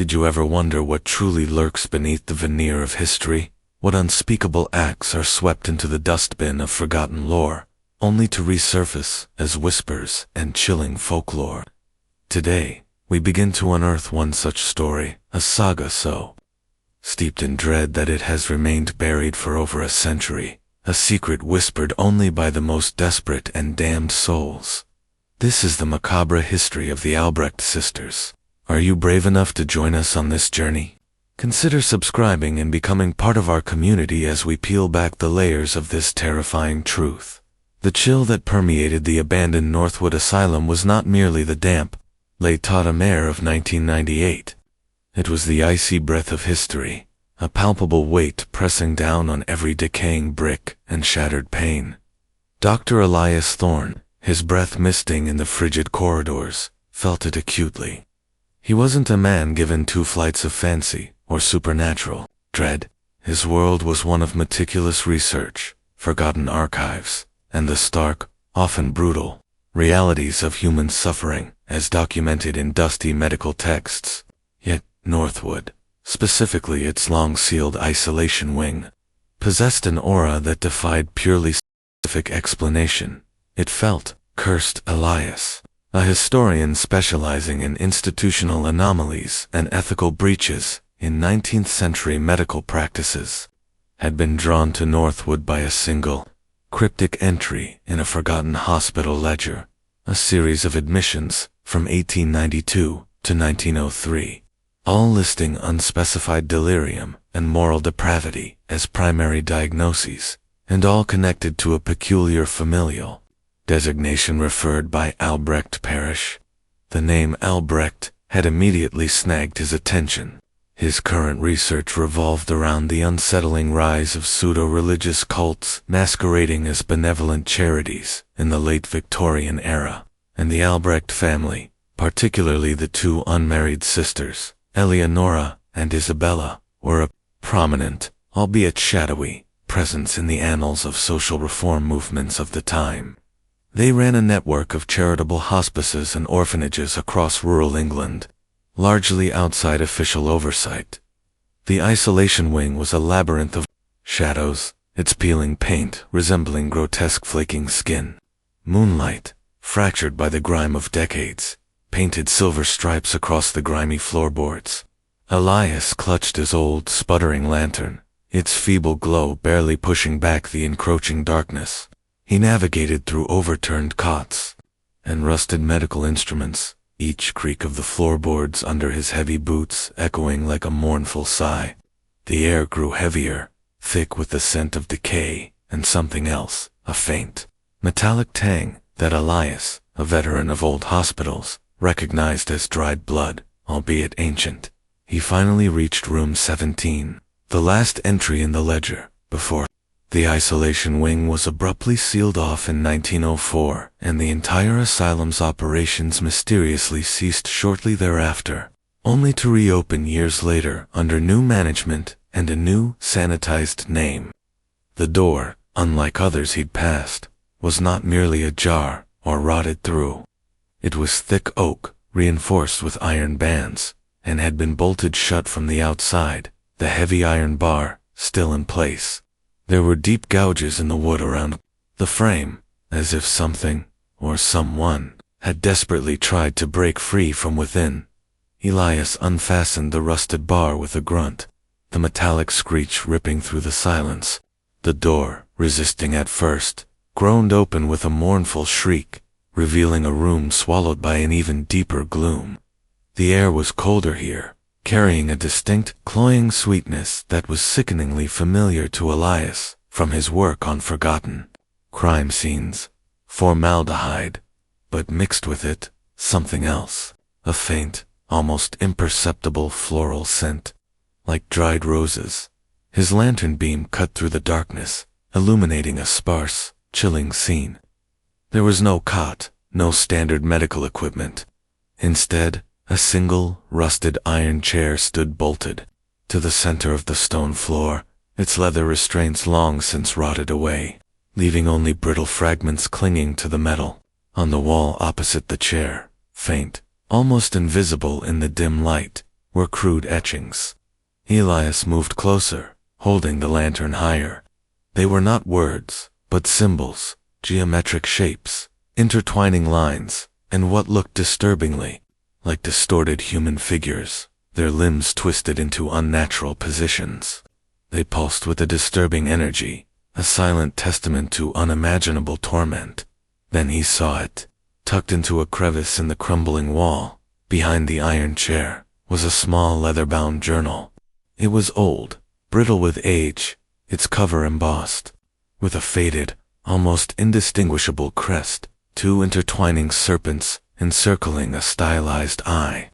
Did you ever wonder what truly lurks beneath the veneer of history? What unspeakable acts are swept into the dustbin of forgotten lore, only to resurface as whispers and chilling folklore? Today, we begin to unearth one such story, a saga so steeped in dread that it has remained buried for over a century, a secret whispered only by the most desperate and damned souls. This is the macabre history of the Albrecht Sisters. Are you brave enough to join us on this journey? Consider subscribing and becoming part of our community as we peel back the layers of this terrifying truth. The chill that permeated the abandoned Northwood Asylum was not merely the damp, late autumn air of 1998. It was the icy breath of history, a palpable weight pressing down on every decaying brick and shattered pane. Dr. Elias Thorne, his breath misting in the frigid corridors, felt it acutely. He wasn't a man given two flights of fancy or supernatural dread. His world was one of meticulous research, forgotten archives, and the stark, often brutal, realities of human suffering as documented in dusty medical texts. Yet Northwood, specifically its long-sealed isolation wing, possessed an aura that defied purely scientific explanation. It felt, cursed Elias, a historian specializing in institutional anomalies and ethical breaches in 19th-century medical practices, had been drawn to Northwood by a single, cryptic entry in a forgotten hospital ledger, a series of admissions from 1892 to 1903, all listing unspecified delirium and moral depravity as primary diagnoses, and all connected to a peculiar familial designation referred by Albrecht Parish. The name Albrecht had immediately snagged his attention. His current research revolved around the unsettling rise of pseudo-religious cults masquerading as benevolent charities in the late Victorian era, and the Albrecht family, particularly the two unmarried sisters, Eleonora and Isabella, were a prominent, albeit shadowy, presence in the annals of social reform movements of the time. They ran a network of charitable hospices and orphanages across rural England, largely outside official oversight. The isolation wing was a labyrinth of shadows, its peeling paint resembling grotesque flaking skin. Moonlight, fractured by the grime of decades, painted silver stripes across the grimy floorboards. Elias clutched his old, sputtering lantern, its feeble glow barely pushing back the encroaching darkness. He navigated through overturned cots and rusted medical instruments, each creak of the floorboards under his heavy boots echoing like a mournful sigh. The air grew heavier, thick with the scent of decay and something else, a faint, metallic tang that Elias, a veteran of old hospitals, recognized as dried blood, albeit ancient. He finally reached room 17, the last entry in the ledger, before the isolation wing was abruptly sealed off in 1904, and the entire asylum's operations mysteriously ceased shortly thereafter, only to reopen years later under new management and a new, sanitized name. The door, unlike others he'd passed, was not merely ajar or rotted through. It was thick oak, reinforced with iron bands, and had been bolted shut from the outside, the heavy iron bar still in place. There were deep gouges in the wood around the frame, as if something, or someone, had desperately tried to break free from within. Elias unfastened the rusted bar with a grunt, the metallic screech ripping through the silence. The door, resisting at first, groaned open with a mournful shriek, revealing a room swallowed by an even deeper gloom. The air was colder here, carrying a distinct, cloying sweetness that was sickeningly familiar to Elias from his work on forgotten crime scenes. Formaldehyde, but mixed with it, something else, a faint, almost imperceptible floral scent, like dried roses. His lantern beam cut through the darkness, illuminating a sparse, chilling scene. There was no cot, no standard medical equipment. Instead, a single, rusted iron chair stood bolted to the center of the stone floor, its leather restraints long since rotted away, leaving only brittle fragments clinging to the metal. On the wall opposite the chair, faint, almost invisible in the dim light, were crude etchings. Elias moved closer, holding the lantern higher. They were not words, but symbols, geometric shapes, intertwining lines, and what looked disturbingly like distorted human figures, their limbs twisted into unnatural positions. They pulsed with a disturbing energy, a silent testament to unimaginable torment. Then he saw it. Tucked into a crevice in the crumbling wall, behind the iron chair, was a small leather-bound journal. It was old, brittle with age, its cover embossed. With a faded, almost indistinguishable crest, two intertwining serpents encircling a stylized eye.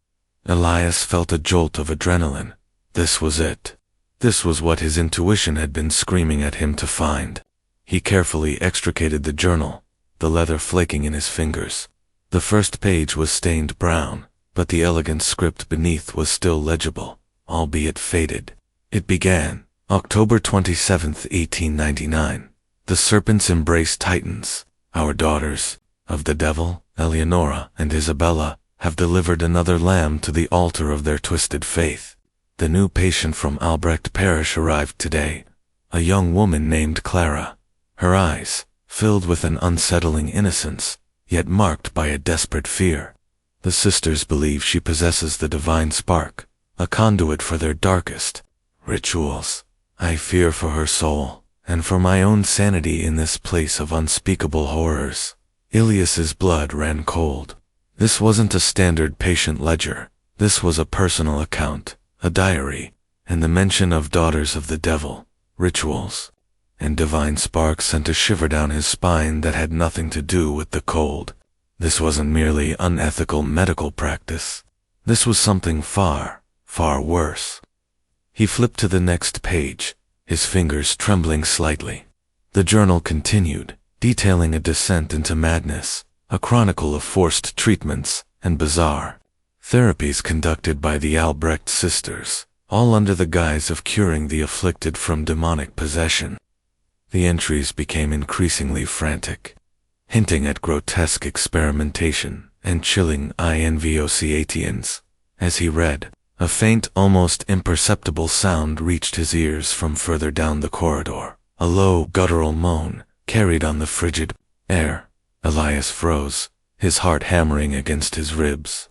Elias felt a jolt of adrenaline. This was it. This was what his intuition had been screaming at him to find. He carefully extricated the journal, the leather flaking in his fingers. The first page was stained brown, but the elegant script beneath was still legible, albeit faded. It began, October 27, 1899. The serpents embrace titans. Our daughters, of the devil, Eleonora and Isabella, have delivered another lamb to the altar of their twisted faith. The new patient from Albrecht parish arrived today, a young woman named Clara. Her eyes, filled with an unsettling innocence, yet marked by a desperate fear. The sisters believe she possesses the divine spark, a conduit for their darkest rituals. I fear for her soul, and for my own sanity in this place of unspeakable horrors. Elias's blood ran cold. This wasn't a standard patient ledger. This was a personal account, a diary, and the mention of daughters of the devil, rituals, and divine sparks sent a shiver down his spine that had nothing to do with the cold. This wasn't merely unethical medical practice. This was something far, far worse. He flipped to the next page, his fingers trembling slightly. The journal continued, detailing a descent into madness, a chronicle of forced treatments and bizarre therapies conducted by the Albrecht Sisters, all under the guise of curing the afflicted from demonic possession. The entries became increasingly frantic, hinting at grotesque experimentation and chilling invocations. As he read, a faint, almost imperceptible sound reached his ears from further down the corridor, a low, guttural moan carried on the frigid air. Elias froze, his heart hammering against his ribs.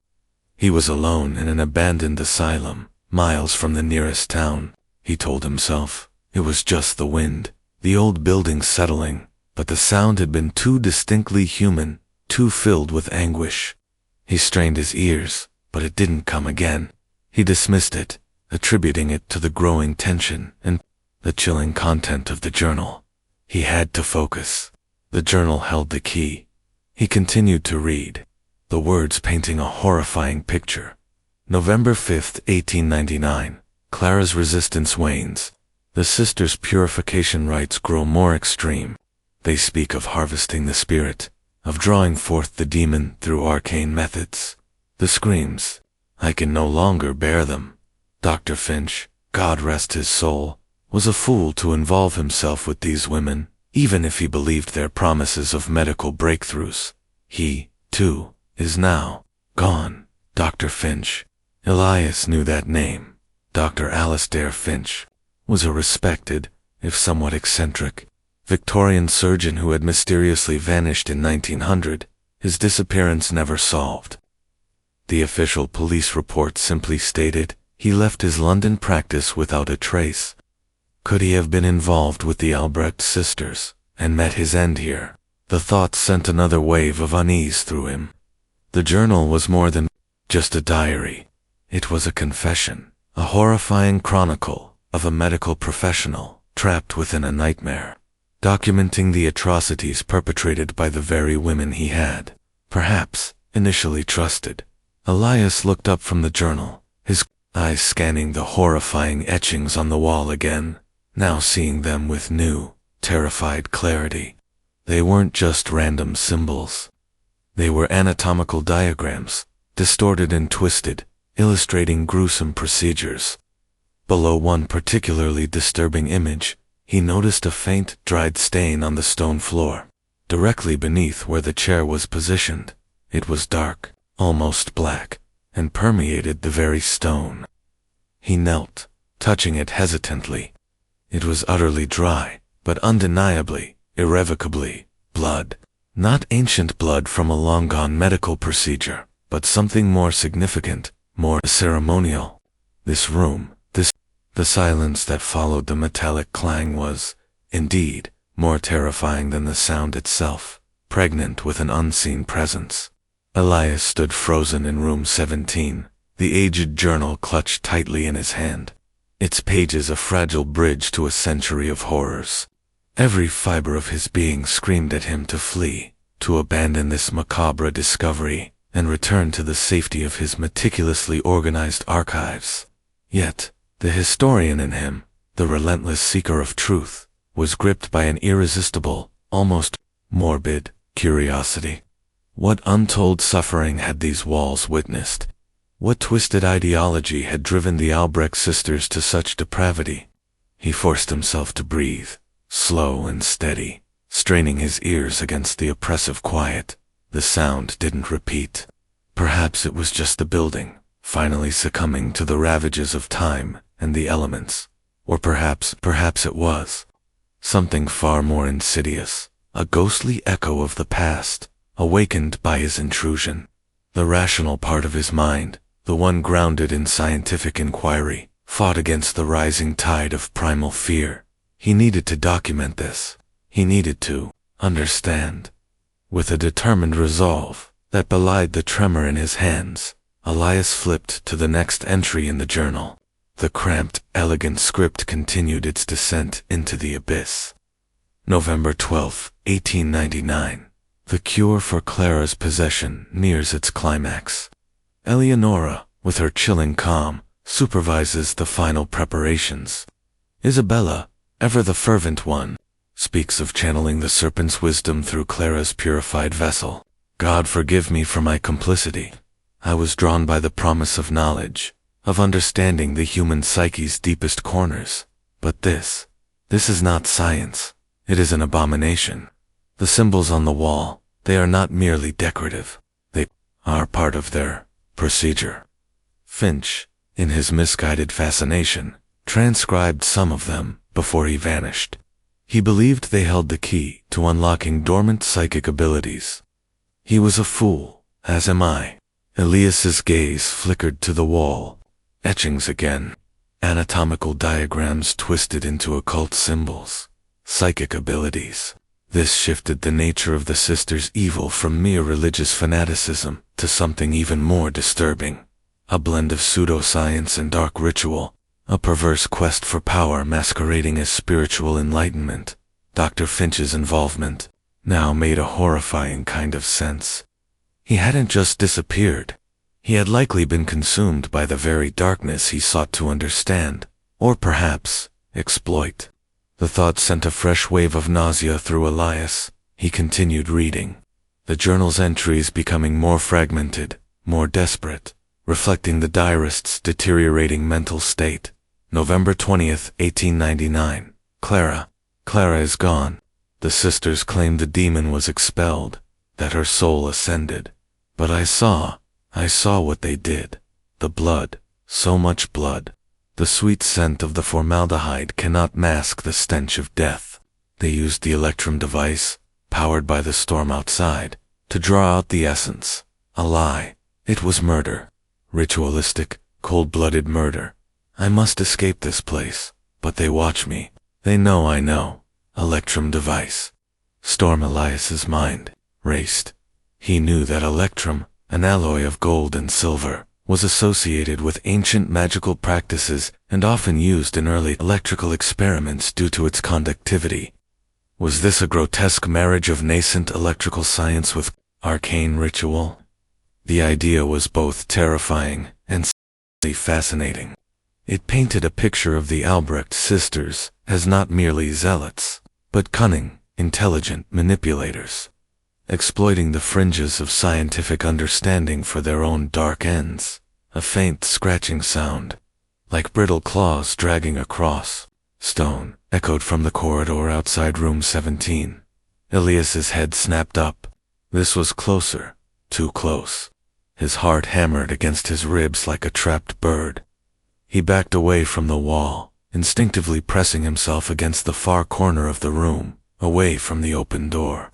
He was alone in an abandoned asylum, miles from the nearest town. He told himself, it was just the wind, the old building settling, but the sound had been too distinctly human, too filled with anguish. He strained his ears, but it didn't come again. He dismissed it, attributing it to the growing tension and the chilling content of the journal. He had to focus. The journal held the key. He continued to read, the words painting a horrifying picture. November 5, 1899. Clara's resistance wanes. The sisters' purification rites grow more extreme. They speak of harvesting the spirit, of drawing forth the demon through arcane methods. The screams, I can no longer bear them. Dr. Finch, God rest his soul, was a fool to involve himself with these women, even if he believed their promises of medical breakthroughs. He, too, is now gone. Dr. Finch. Elias knew that name. Dr. Alastair Finch was a respected, if somewhat eccentric, Victorian surgeon who had mysteriously vanished in 1900, his disappearance never solved. The official police report simply stated he left his London practice without a trace. Could he have been involved with the Albrecht sisters and met his end here? The thought sent another wave of unease through him. The journal was more than just a diary. It was a confession, a horrifying chronicle of a medical professional trapped within a nightmare, documenting the atrocities perpetrated by the very women he had, perhaps, initially trusted. Elias looked up from the journal, his eyes scanning the horrifying etchings on the wall again, now seeing them with new, terrified clarity. They weren't just random symbols. They were anatomical diagrams, distorted and twisted, illustrating gruesome procedures. Below one particularly disturbing image, he noticed a faint, dried stain on the stone floor. Directly beneath where the chair was positioned, it was dark, almost black, and permeated the very stone. He knelt, touching it hesitantly. It was utterly dry, but undeniably, irrevocably, blood. Not ancient blood from a long-gone medical procedure, but something more significant, more ceremonial. This room, the silence that followed the metallic clang was, indeed, more terrifying than the sound itself, pregnant with an unseen presence. Elias stood frozen in room 17, the aged journal clutched tightly in his hand, its pages a fragile bridge to a century of horrors. Every fiber of his being screamed at him to flee, to abandon this macabre discovery, and return to the safety of his meticulously organized archives. Yet, the historian in him, the relentless seeker of truth, was gripped by an irresistible, almost morbid, curiosity. What untold suffering had these walls witnessed? What twisted ideology had driven the Albrecht sisters to such depravity? He forced himself to breathe, slow and steady, straining his ears against the oppressive quiet. The sound didn't repeat. Perhaps it was just the building, finally succumbing to the ravages of time and the elements. Or perhaps it was something far more insidious, a ghostly echo of the past, awakened by his intrusion. The rational part of his mind, the one grounded in scientific inquiry, fought against the rising tide of primal fear. He needed to document this. He needed to understand. With a determined resolve that belied the tremor in his hands, Elias flipped to the next entry in the journal. The cramped, elegant script continued its descent into the abyss. November 12, 1899. The cure for Clara's possession nears its climax. Eleonora, with her chilling calm, supervises the final preparations. Isabella, ever the fervent one, speaks of channeling the serpent's wisdom through Clara's purified vessel. God forgive me for my complicity. I was drawn by the promise of knowledge, of understanding the human psyche's deepest corners. But this is not science. It is an abomination. The symbols on the wall, they are not merely decorative. They are part of their procedure. Finch, in his misguided fascination, transcribed some of them before he vanished. He believed they held the key to unlocking dormant psychic abilities. He was a fool, as am I. Elias's gaze flickered to the wall. Etchings again. Anatomical diagrams twisted into occult symbols. Psychic abilities. This shifted the nature of the sisters' evil from mere religious fanaticism to something even more disturbing. A blend of pseudoscience and dark ritual. A perverse quest for power masquerading as spiritual enlightenment. Dr. Finch's involvement now made a horrifying kind of sense. He hadn't just disappeared. He had likely been consumed by the very darkness he sought to understand, or perhaps exploit. The thought sent a fresh wave of nausea through Elias. He continued reading, the journal's entries becoming more fragmented, more desperate, reflecting the diarist's deteriorating mental state. November 20th, 1899. Clara is gone. The sisters claimed the demon was expelled, that her soul ascended. But I saw what they did. The blood, so much blood. The sweet scent of the formaldehyde cannot mask the stench of death. They used the electrum device, powered by the storm outside, to draw out the essence. A lie. It was murder. Ritualistic, cold-blooded murder. I must escape this place, but they watch me. They know I know. Electrum device. Storm Elias's mind raced. He knew that electrum, an alloy of gold and silver, was associated with ancient magical practices and often used in early electrical experiments due to its conductivity. Was this a grotesque marriage of nascent electrical science with arcane ritual? The idea was both terrifying and fascinating. It painted a picture of the Albrecht sisters as not merely zealots, but cunning, intelligent manipulators, exploiting the fringes of scientific understanding for their own dark ends. A faint scratching sound, like brittle claws dragging across stone, echoed from the corridor outside room 17. Elias's head snapped up. This was closer, too close. His heart hammered against his ribs like a trapped bird. He backed away from the wall, instinctively pressing himself against the far corner of the room, away from the open door.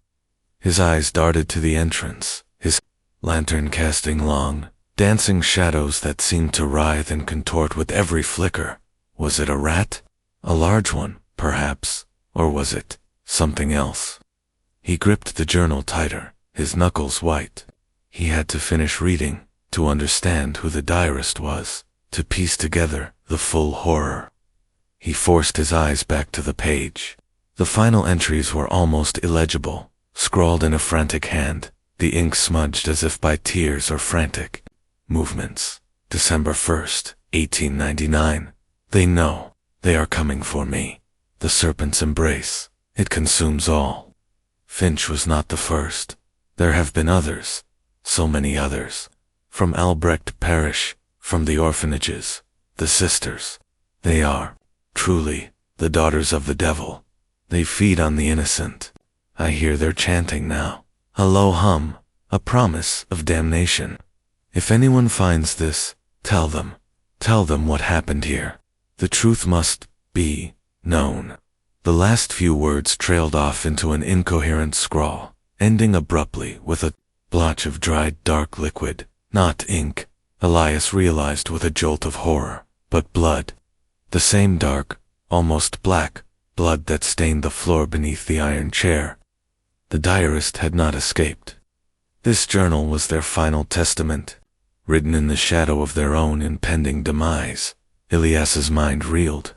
His eyes darted to the entrance, his lantern casting long, dancing shadows that seemed to writhe and contort with every flicker. Was it a rat? A large one, perhaps, or was it something else? He gripped the journal tighter, his knuckles white. He had to finish reading, to understand who the diarist was, to piece together the full horror. He forced his eyes back to the page. The final entries were almost illegible, scrawled in a frantic hand, the ink smudged as if by tears or frantic movements. December 1st, 1899. They know. They are coming for me. The serpent's embrace. It consumes all. Finch was not the first. There have been others. So many others. From Albrecht Parish, from the orphanages, the sisters. They are, truly, the daughters of the devil. They feed on the innocent. I hear their chanting now. A low hum, a promise of damnation. If anyone finds this, tell them what happened here. The truth must be known. The last few words trailed off into an incoherent scrawl, ending abruptly with a blotch of dried dark liquid, not ink, Elias realized with a jolt of horror, but blood. The same dark, almost black, blood that stained the floor beneath the iron chair. The diarist had not escaped. This journal was their final testament, written in the shadow of their own impending demise. Elias's mind reeled.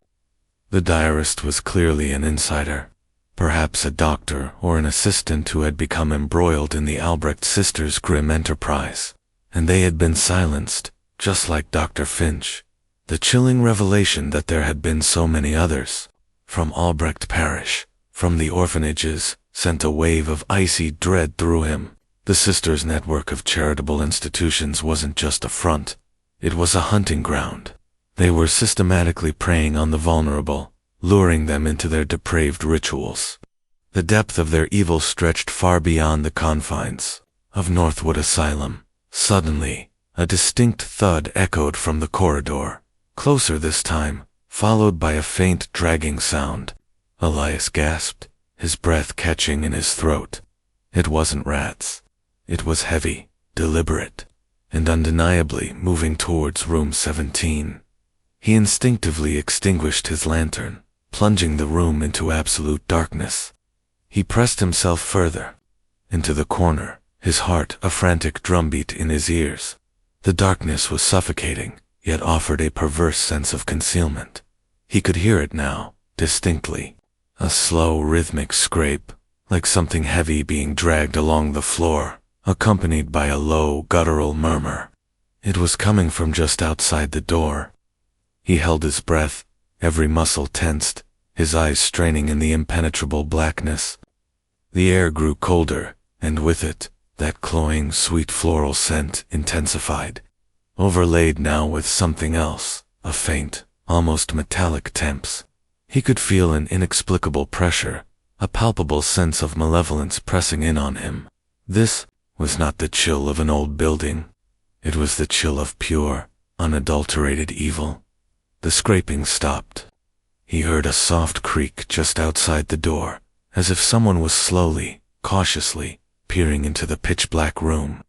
The diarist was clearly an insider, perhaps a doctor or an assistant who had become embroiled in the Albrecht Sisters' grim enterprise, and they had been silenced, just like Dr. Finch. The chilling revelation that there had been so many others, from Albrecht Parish, from the orphanages, sent a wave of icy dread through him. The sisters' network of charitable institutions wasn't just a front, it was a hunting ground. They were systematically preying on the vulnerable, luring them into their depraved rituals. The depth of their evil stretched far beyond the confines of Northwood Asylum. Suddenly, a distinct thud echoed from the corridor, closer this time, followed by a faint dragging sound. Elias gasped, his breath catching in his throat. It wasn't rats. It was heavy, deliberate, and undeniably moving towards room 17. He instinctively extinguished his lantern, plunging the room into absolute darkness. He pressed himself further into the corner, his heart a frantic drumbeat in his ears. The darkness was suffocating, yet offered a perverse sense of concealment. He could hear it now, distinctly. A slow, rhythmic scrape, like something heavy being dragged along the floor, accompanied by a low, guttural murmur. It was coming from just outside the door. He held his breath, every muscle tensed, his eyes straining in the impenetrable blackness. The air grew colder, and with it, that cloying, sweet floral scent intensified, overlaid now with something else, a faint, almost metallic temps. He could feel an inexplicable pressure, a palpable sense of malevolence pressing in on him. This was not the chill of an old building. It was the chill of pure, unadulterated evil. The scraping stopped. He heard a soft creak just outside the door, as if someone was slowly, cautiously, peering into the pitch-black room.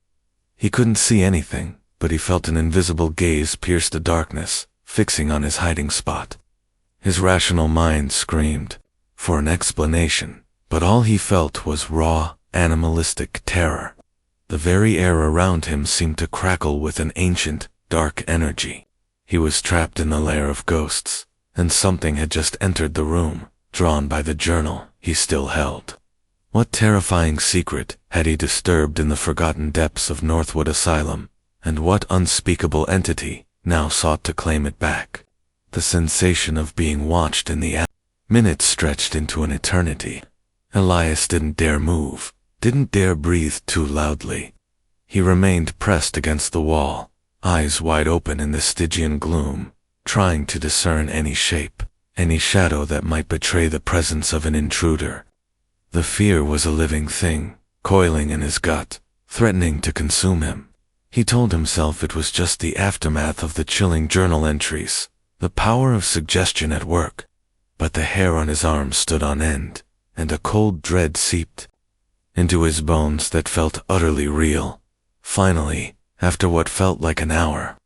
He couldn't see anything, but he felt an invisible gaze pierce the darkness, fixing on his hiding spot. His rational mind screamed for an explanation, but all he felt was raw, animalistic terror. The very air around him seemed to crackle with an ancient, dark energy. He was trapped in the lair of ghosts, and something had just entered the room, drawn by the journal he still held. What terrifying secret had he disturbed in the forgotten depths of Northwood Asylum, and what unspeakable entity now sought to claim it back? The sensation of being watched in the minutes stretched into an eternity. Elias didn't dare move, didn't dare breathe too loudly. He remained pressed against the wall, eyes wide open in the Stygian gloom, trying to discern any shape, any shadow that might betray the presence of an intruder. The fear was a living thing, coiling in his gut, threatening to consume him. He told himself it was just the aftermath of the chilling journal entries, the power of suggestion at work. But the hair on his arm stood on end, and a cold dread seeped into his bones that felt utterly real. Finally, after what felt like an hour,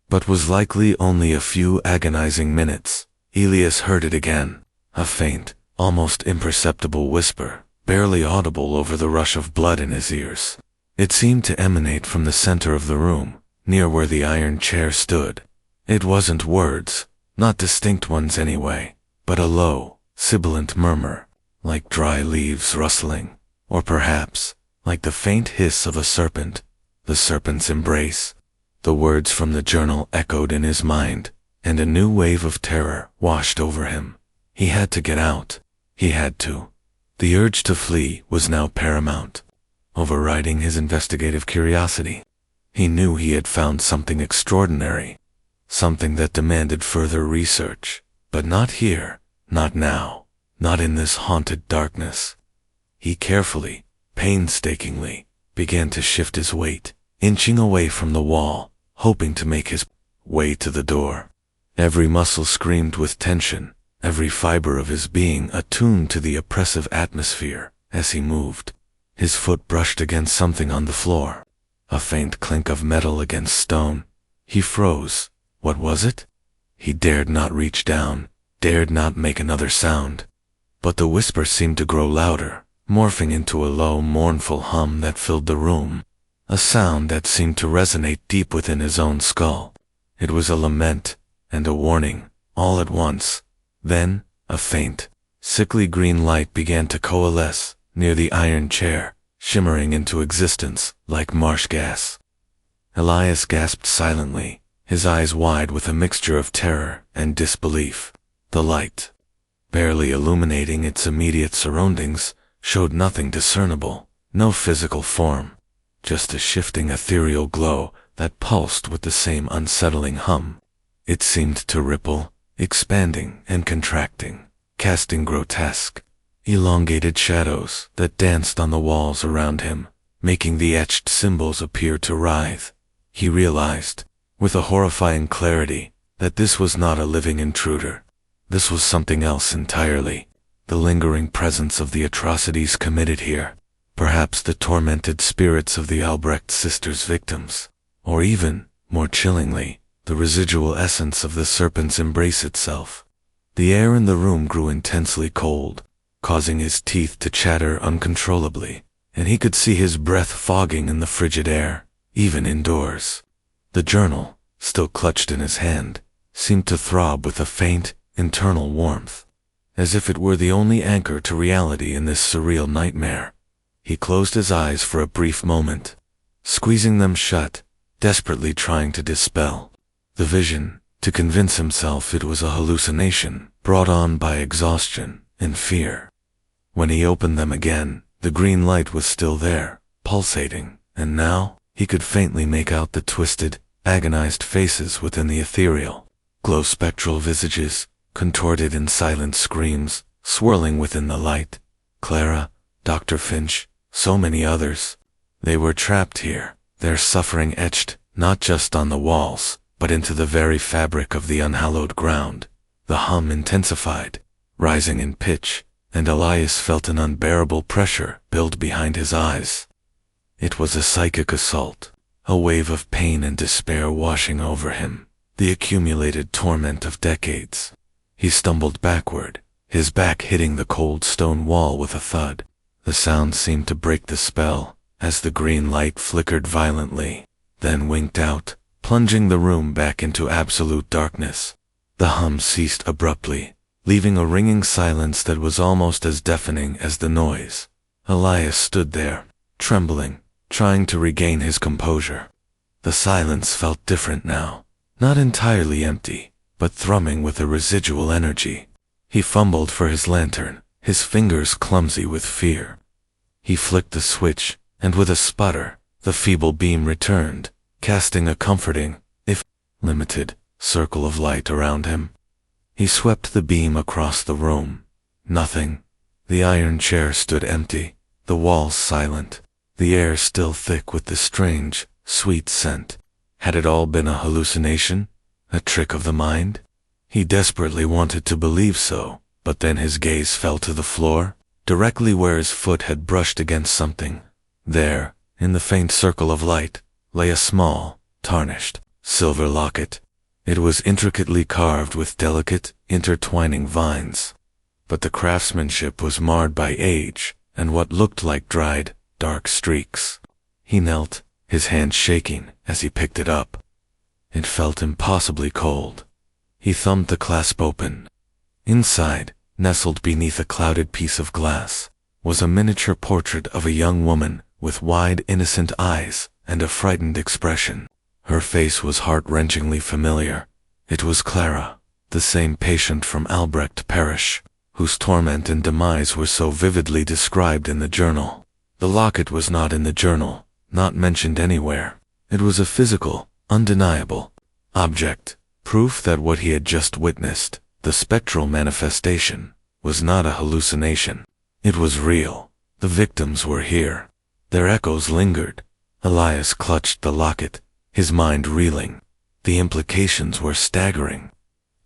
but was likely only a few agonizing minutes, Elias heard it again, a faint, almost imperceptible whisper, barely audible over the rush of blood in his ears. It seemed to emanate from the center of the room, near where the iron chair stood. It wasn't words, not distinct ones anyway, but a low, sibilant murmur, like dry leaves rustling, or perhaps, like the faint hiss of a serpent, the serpent's embrace. The words from the journal echoed in his mind, and a new wave of terror washed over him. He had to get out. He had to. The urge to flee was now paramount, overriding his investigative curiosity. He knew he had found something extraordinary, something that demanded further research, but not here, not now, not in this haunted darkness. He carefully, painstakingly, began to shift his weight, inching away from the wall, hoping to make his way to the door. Every muscle screamed with tension, every fiber of his being attuned to the oppressive atmosphere. As he moved, his foot brushed against something on the floor, a faint clink of metal against stone. He froze. What was it? He dared not reach down, dared not make another sound. But the whisper seemed to grow louder, morphing into a low, mournful hum that filled the room, a sound that seemed to resonate deep within his own skull. It was a lament and a warning, all at once. Then, a faint, sickly green light began to coalesce near the iron chair, shimmering into existence like marsh gas. Elias gasped silently, his eyes wide with a mixture of terror and disbelief. The light, barely illuminating its immediate surroundings, showed nothing discernible, no physical form, just a shifting ethereal glow that pulsed with the same unsettling hum. It seemed to ripple, expanding and contracting, casting grotesque, elongated shadows that danced on the walls around him, making the etched symbols appear to writhe. He realized, with a horrifying clarity, that this was not a living intruder. This was something else entirely, the lingering presence of the atrocities committed here, perhaps the tormented spirits of the Albrecht Sisters' victims, or even, more chillingly, the residual essence of the serpent's embrace itself. The air in the room grew intensely cold, causing his teeth to chatter uncontrollably, and he could see his breath fogging in the frigid air, even indoors. The journal, still clutched in his hand, seemed to throb with a faint, internal warmth, as if it were the only anchor to reality in this surreal nightmare. He closed his eyes for a brief moment, squeezing them shut, desperately trying to dispel the vision, to convince himself it was a hallucination brought on by exhaustion and fear. When he opened them again, the green light was still there, pulsating, and now he could faintly make out the twisted, agonized faces within the ethereal, glow-spectral visages, contorted in silent screams, swirling within the light. Clara, Dr. Finch, so many others. They were trapped here, their suffering etched, not just on the walls, but into the very fabric of the unhallowed ground. The hum intensified, rising in pitch, and Elias felt an unbearable pressure build behind his eyes. It was a psychic assault, a wave of pain and despair washing over him, the accumulated torment of decades. He stumbled backward, his back hitting the cold stone wall with a thud. The sound seemed to break the spell, as the green light flickered violently, then winked out, plunging the room back into absolute darkness. The hum ceased abruptly, leaving a ringing silence that was almost as deafening as the noise. Elias stood there, trembling, trying to regain his composure. The silence felt different now, not entirely empty, but thrumming with a residual energy. He fumbled for his lantern, his fingers clumsy with fear. He flicked the switch, and with a sputter, the feeble beam returned, casting a comforting, if limited, circle of light around him. He swept the beam across the room. Nothing. The iron chair stood empty, the walls silent, the air still thick with the strange, sweet scent. Had it all been a hallucination? A trick of the mind? He desperately wanted to believe so, but then his gaze fell to the floor, directly where his foot had brushed against something. There, in the faint circle of light, lay a small, tarnished, silver locket. It was intricately carved with delicate, intertwining vines. But the craftsmanship was marred by age and what looked like dried, dark streaks. He knelt, his hand shaking as he picked it up. It felt impossibly cold. He thumbed the clasp open. Inside, nestled beneath a clouded piece of glass, was a miniature portrait of a young woman with wide, innocent eyes and a frightened expression. Her face was heart-wrenchingly familiar. It was Clara, the same patient from Albrecht parish, whose torment and demise were so vividly described in the journal. The locket was not in the journal, not mentioned anywhere. It was a physical, undeniable object, proof that what he had just witnessed, the spectral manifestation, was not a hallucination. It was real. The victims were here. Their echoes lingered. Elias clutched the locket, his mind reeling. The implications were staggering.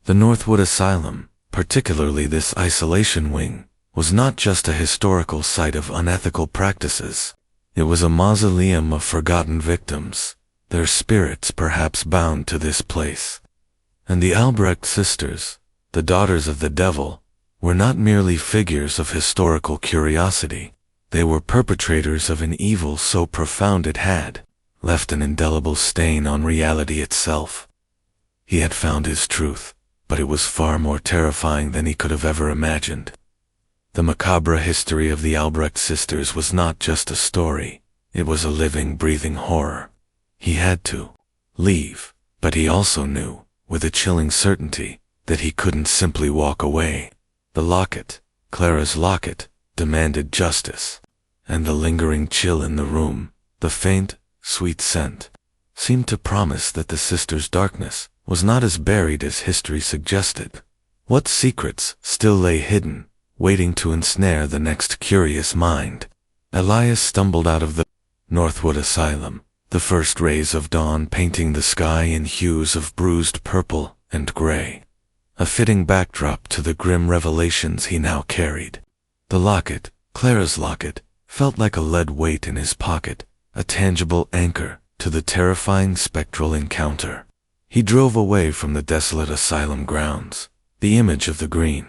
The Northwood Asylum, particularly this isolation wing, was not just a historical site of unethical practices. It was a mausoleum of forgotten victims, their spirits perhaps bound to this place. And the Albrecht sisters, the daughters of the devil, were not merely figures of historical curiosity. They were perpetrators of an evil so profound it had left an indelible stain on reality itself. He had found his truth, but it was far more terrifying than he could have ever imagined. The macabre history of the Albrecht sisters was not just a story, it was a living, breathing horror. He had to leave, but he also knew, with a chilling certainty, that he couldn't simply walk away. The locket, Clara's locket, demanded justice. And the lingering chill in the room, the faint, sweet scent, seemed to promise that the sisters' darkness was not as buried as history suggested. What secrets still lay hidden, waiting to ensnare the next curious mind? Elias stumbled out of the Northwood Asylum, the first rays of dawn painting the sky in hues of bruised purple and gray, a fitting backdrop to the grim revelations he now carried. The locket, Clara's locket, felt like a lead weight in his pocket, a tangible anchor to the terrifying spectral encounter. He drove away from the desolate asylum grounds. The image of the green,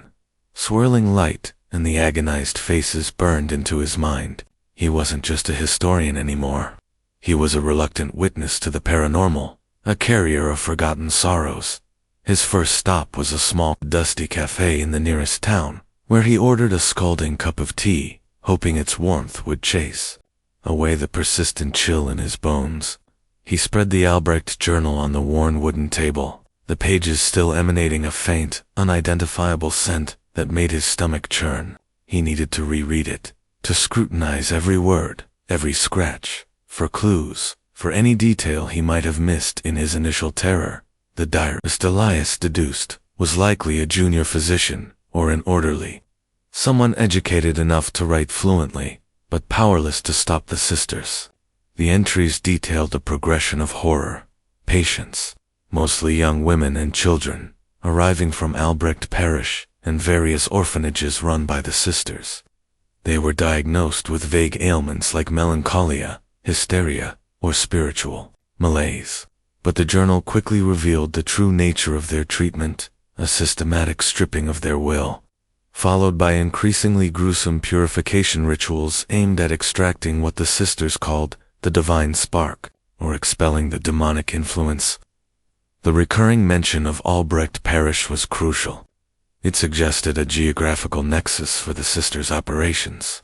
swirling light and the agonized faces burned into his mind. He wasn't just a historian anymore. He was a reluctant witness to the paranormal, a carrier of forgotten sorrows. His first stop was a small, dusty cafe in the nearest town, where he ordered a scalding cup of tea, hoping its warmth would chase away the persistent chill in his bones. He spread the Albrecht journal on the worn wooden table, the pages still emanating a faint, unidentifiable scent that made his stomach churn. He needed to reread it, to scrutinize every word, every scratch, for clues, for any detail he might have missed in his initial terror. The diarist, Elias deduced, was likely a junior physician or an orderly, someone educated enough to write fluently, but powerless to stop the sisters. The entries detailed a progression of horror. Patients, mostly young women and children, arriving from Albrecht parish and various orphanages run by the sisters. They were diagnosed with vague ailments like melancholia, hysteria, or spiritual malaise. But the journal quickly revealed the true nature of their treatment, a systematic stripping of their will, followed by increasingly gruesome purification rituals aimed at extracting what the sisters called the divine spark, or expelling the demonic influence. The recurring mention of Albrecht parish was crucial. It suggested a geographical nexus for the sisters' operations,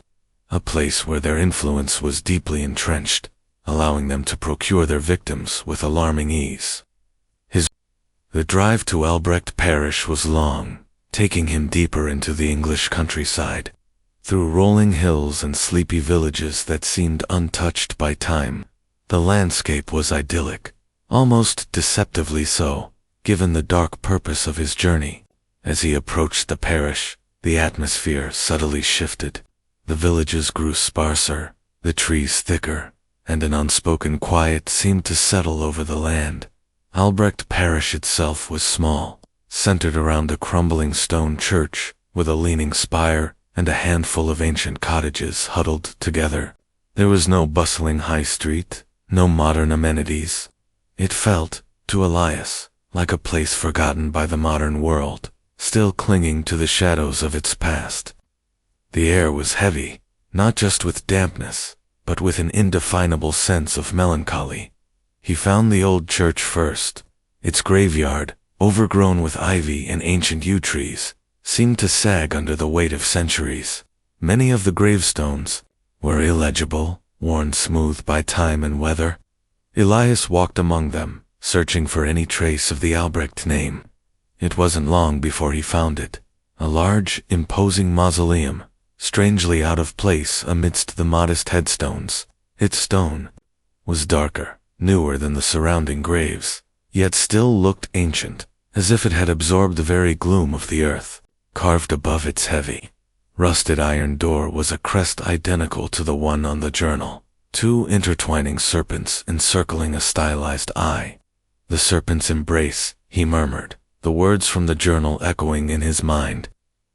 a place where their influence was deeply entrenched, allowing them to procure their victims with alarming ease. The drive to Albrecht parish was long, taking him deeper into the English countryside, through rolling hills and sleepy villages that seemed untouched by time. The landscape was idyllic, almost deceptively so, given the dark purpose of his journey. As he approached the parish, the atmosphere subtly shifted. The villages grew sparser, the trees thicker, and an unspoken quiet seemed to settle over the land. Albrecht parish itself was small, centered around a crumbling stone church with a leaning spire and a handful of ancient cottages huddled together. There was no bustling high street, no modern amenities. It felt, to Elias, like a place forgotten by the modern world, still clinging to the shadows of its past. The air was heavy, not just with dampness, but with an indefinable sense of melancholy. He found the old church first. Its graveyard, overgrown with ivy and ancient yew trees, seemed to sag under the weight of centuries. Many of the gravestones were illegible, worn smooth by time and weather. Elias walked among them, searching for any trace of the Albrecht name. It wasn't long before he found it, a large, imposing mausoleum, strangely out of place amidst the modest headstones. Its stone was darker, newer than the surrounding graves, yet still looked ancient, as if it had absorbed the very gloom of the earth. Carved above its heavy, rusted iron door was a crest identical to the one on the journal, two intertwining serpents encircling a stylized eye. The serpent's embrace, he murmured, the words from the journal echoing in his mind.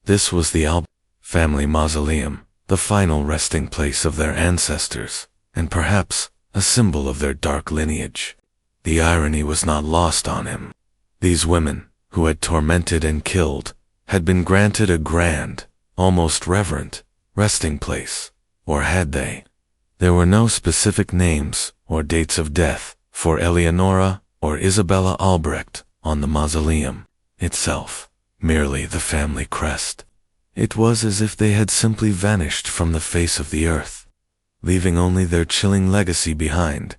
This was the Albrecht family mausoleum, the final resting place of their ancestors, and perhaps a symbol of their dark lineage. The irony was not lost on him. These women, who had tormented and killed, had been granted a grand, almost reverent, resting place, or had they? There were no specific names or dates of death for Eleonora or Isabella Albrecht on the mausoleum itself, merely the family crest. It was as if they had simply vanished from the face of the earth, leaving only their chilling legacy behind.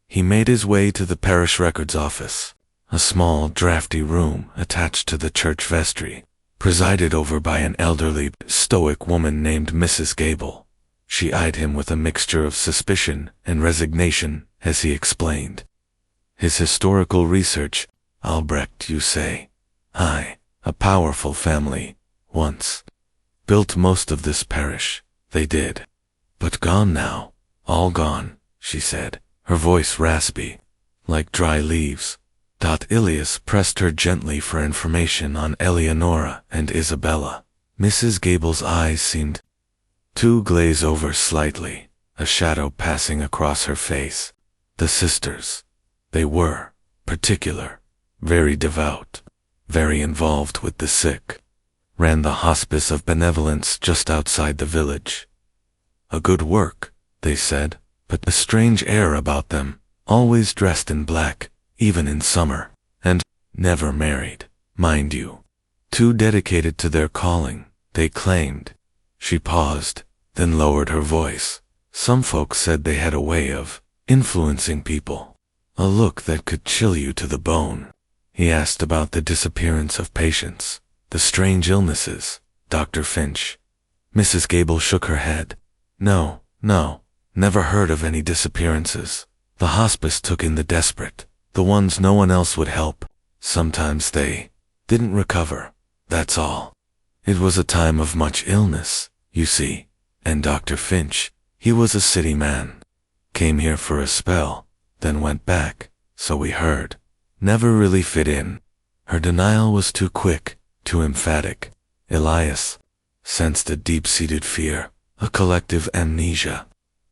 He made his way to the parish records office, a small, drafty room attached to the church vestry, presided over by an elderly, stoic woman named Mrs. Gable. She eyed him with a mixture of suspicion and resignation as he explained. His historical research, Albrecht, you say? Aye, a powerful family, once. Built most of this parish, they did. But gone now, all gone, she said, her voice raspy, like dry leaves. Elias pressed her gently for information on Eleonora and Isabella. Mrs. Gable's eyes seemed to glaze over slightly, a shadow passing across her face. The sisters. They were particular, very devout, very involved with the sick. Ran the hospice of benevolence just outside the village. A good work, they said, but a strange air about them, always dressed in black, even in summer, and never married, mind you. Too dedicated to their calling, they claimed. She paused, then lowered her voice. Some folks said they had a way of influencing people, a look that could chill you to the bone. He asked about the disappearance of patients, the strange illnesses, Dr. Finch. Mrs. Gable shook her head. No, never heard of any disappearances. The hospice took in the desperate, the ones no one else would help. Sometimes they didn't recover, that's all. It was a time of much illness, you see, and Dr. Finch, he was a city man. Came here for a spell, then went back, so we heard. Never really fit in. Her denial was too quick, too emphatic. Elias sensed a deep-seated fear, a collective amnesia,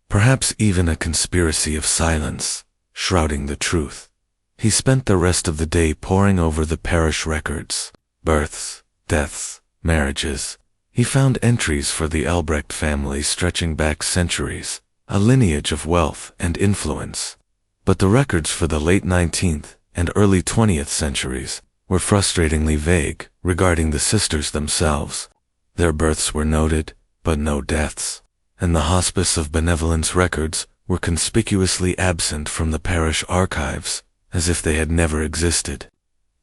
perhaps even a conspiracy of silence, shrouding the truth. He spent the rest of the day poring over the parish records, births, deaths, marriages. He found entries for the Albrecht family stretching back centuries, a lineage of wealth and influence. But the records for the late 19th and early 20th centuries were frustratingly vague regarding the sisters themselves. Their births were noted, but no deaths, and the hospice of benevolence records were conspicuously absent from the parish archives, as if they had never existed.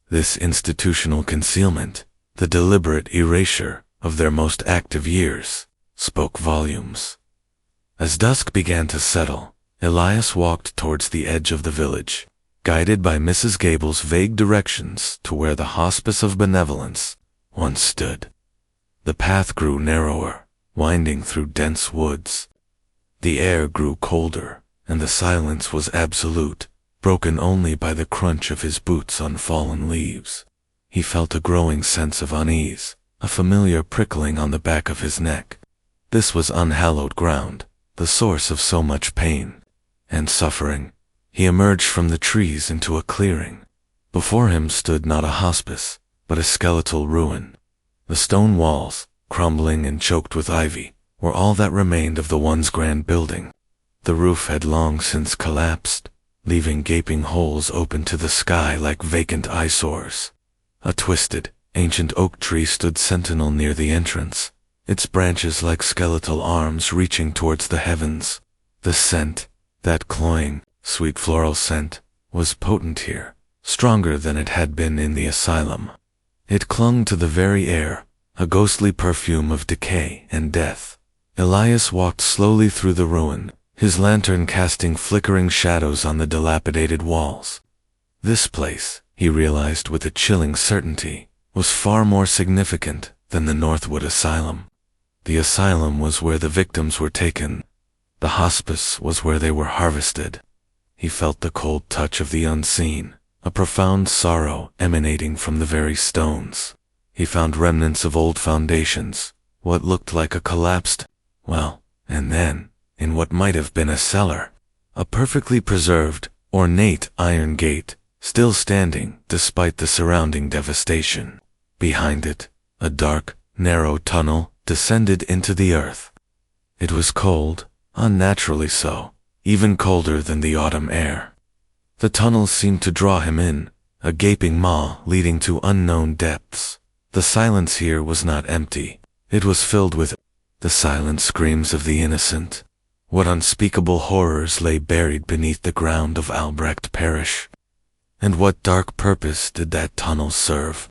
This institutional concealment, the deliberate erasure of their most active years, spoke volumes. As dusk began to settle, Elias walked towards the edge of the village, guided by Mrs. Gable's vague directions to where the hospice of benevolence once stood. The path grew narrower, winding through dense woods. The air grew colder, and the silence was absolute, broken only by the crunch of his boots on fallen leaves. He felt a growing sense of unease, a familiar prickling on the back of his neck. This was unhallowed ground, the source of so much pain and suffering. He emerged from the trees into a clearing. Before him stood not a hospice, but a skeletal ruin. The stone walls, crumbling and choked with ivy, were all that remained of the once grand building. The roof had long since collapsed, leaving gaping holes open to the sky like vacant eyesores. A twisted, ancient oak tree stood sentinel near the entrance, its branches like skeletal arms reaching towards the heavens. The scent, that cloying, sweet floral scent, was potent here, stronger than it had been in the asylum. It clung to the very air, a ghostly perfume of decay and death. Elias walked slowly through the ruin, his lantern casting flickering shadows on the dilapidated walls. This place, he realized with a chilling certainty, was far more significant than the Northwood Asylum. The asylum was where the victims were taken. The hospice was where they were harvested. He felt the cold touch of the unseen, a profound sorrow emanating from the very stones. He found remnants of old foundations, what looked like a collapsed, and then, in what might have been a cellar, a perfectly preserved, ornate iron gate, still standing despite the surrounding devastation. Behind it, a dark, narrow tunnel descended into the earth. It was cold, unnaturally so, even colder than the autumn air. The tunnel seemed to draw him in, a gaping maw leading to unknown depths. The silence here was not empty. It was filled with the silent screams of the innocent. What unspeakable horrors lay buried beneath the ground of Albrecht Parish? And what dark purpose did that tunnel serve?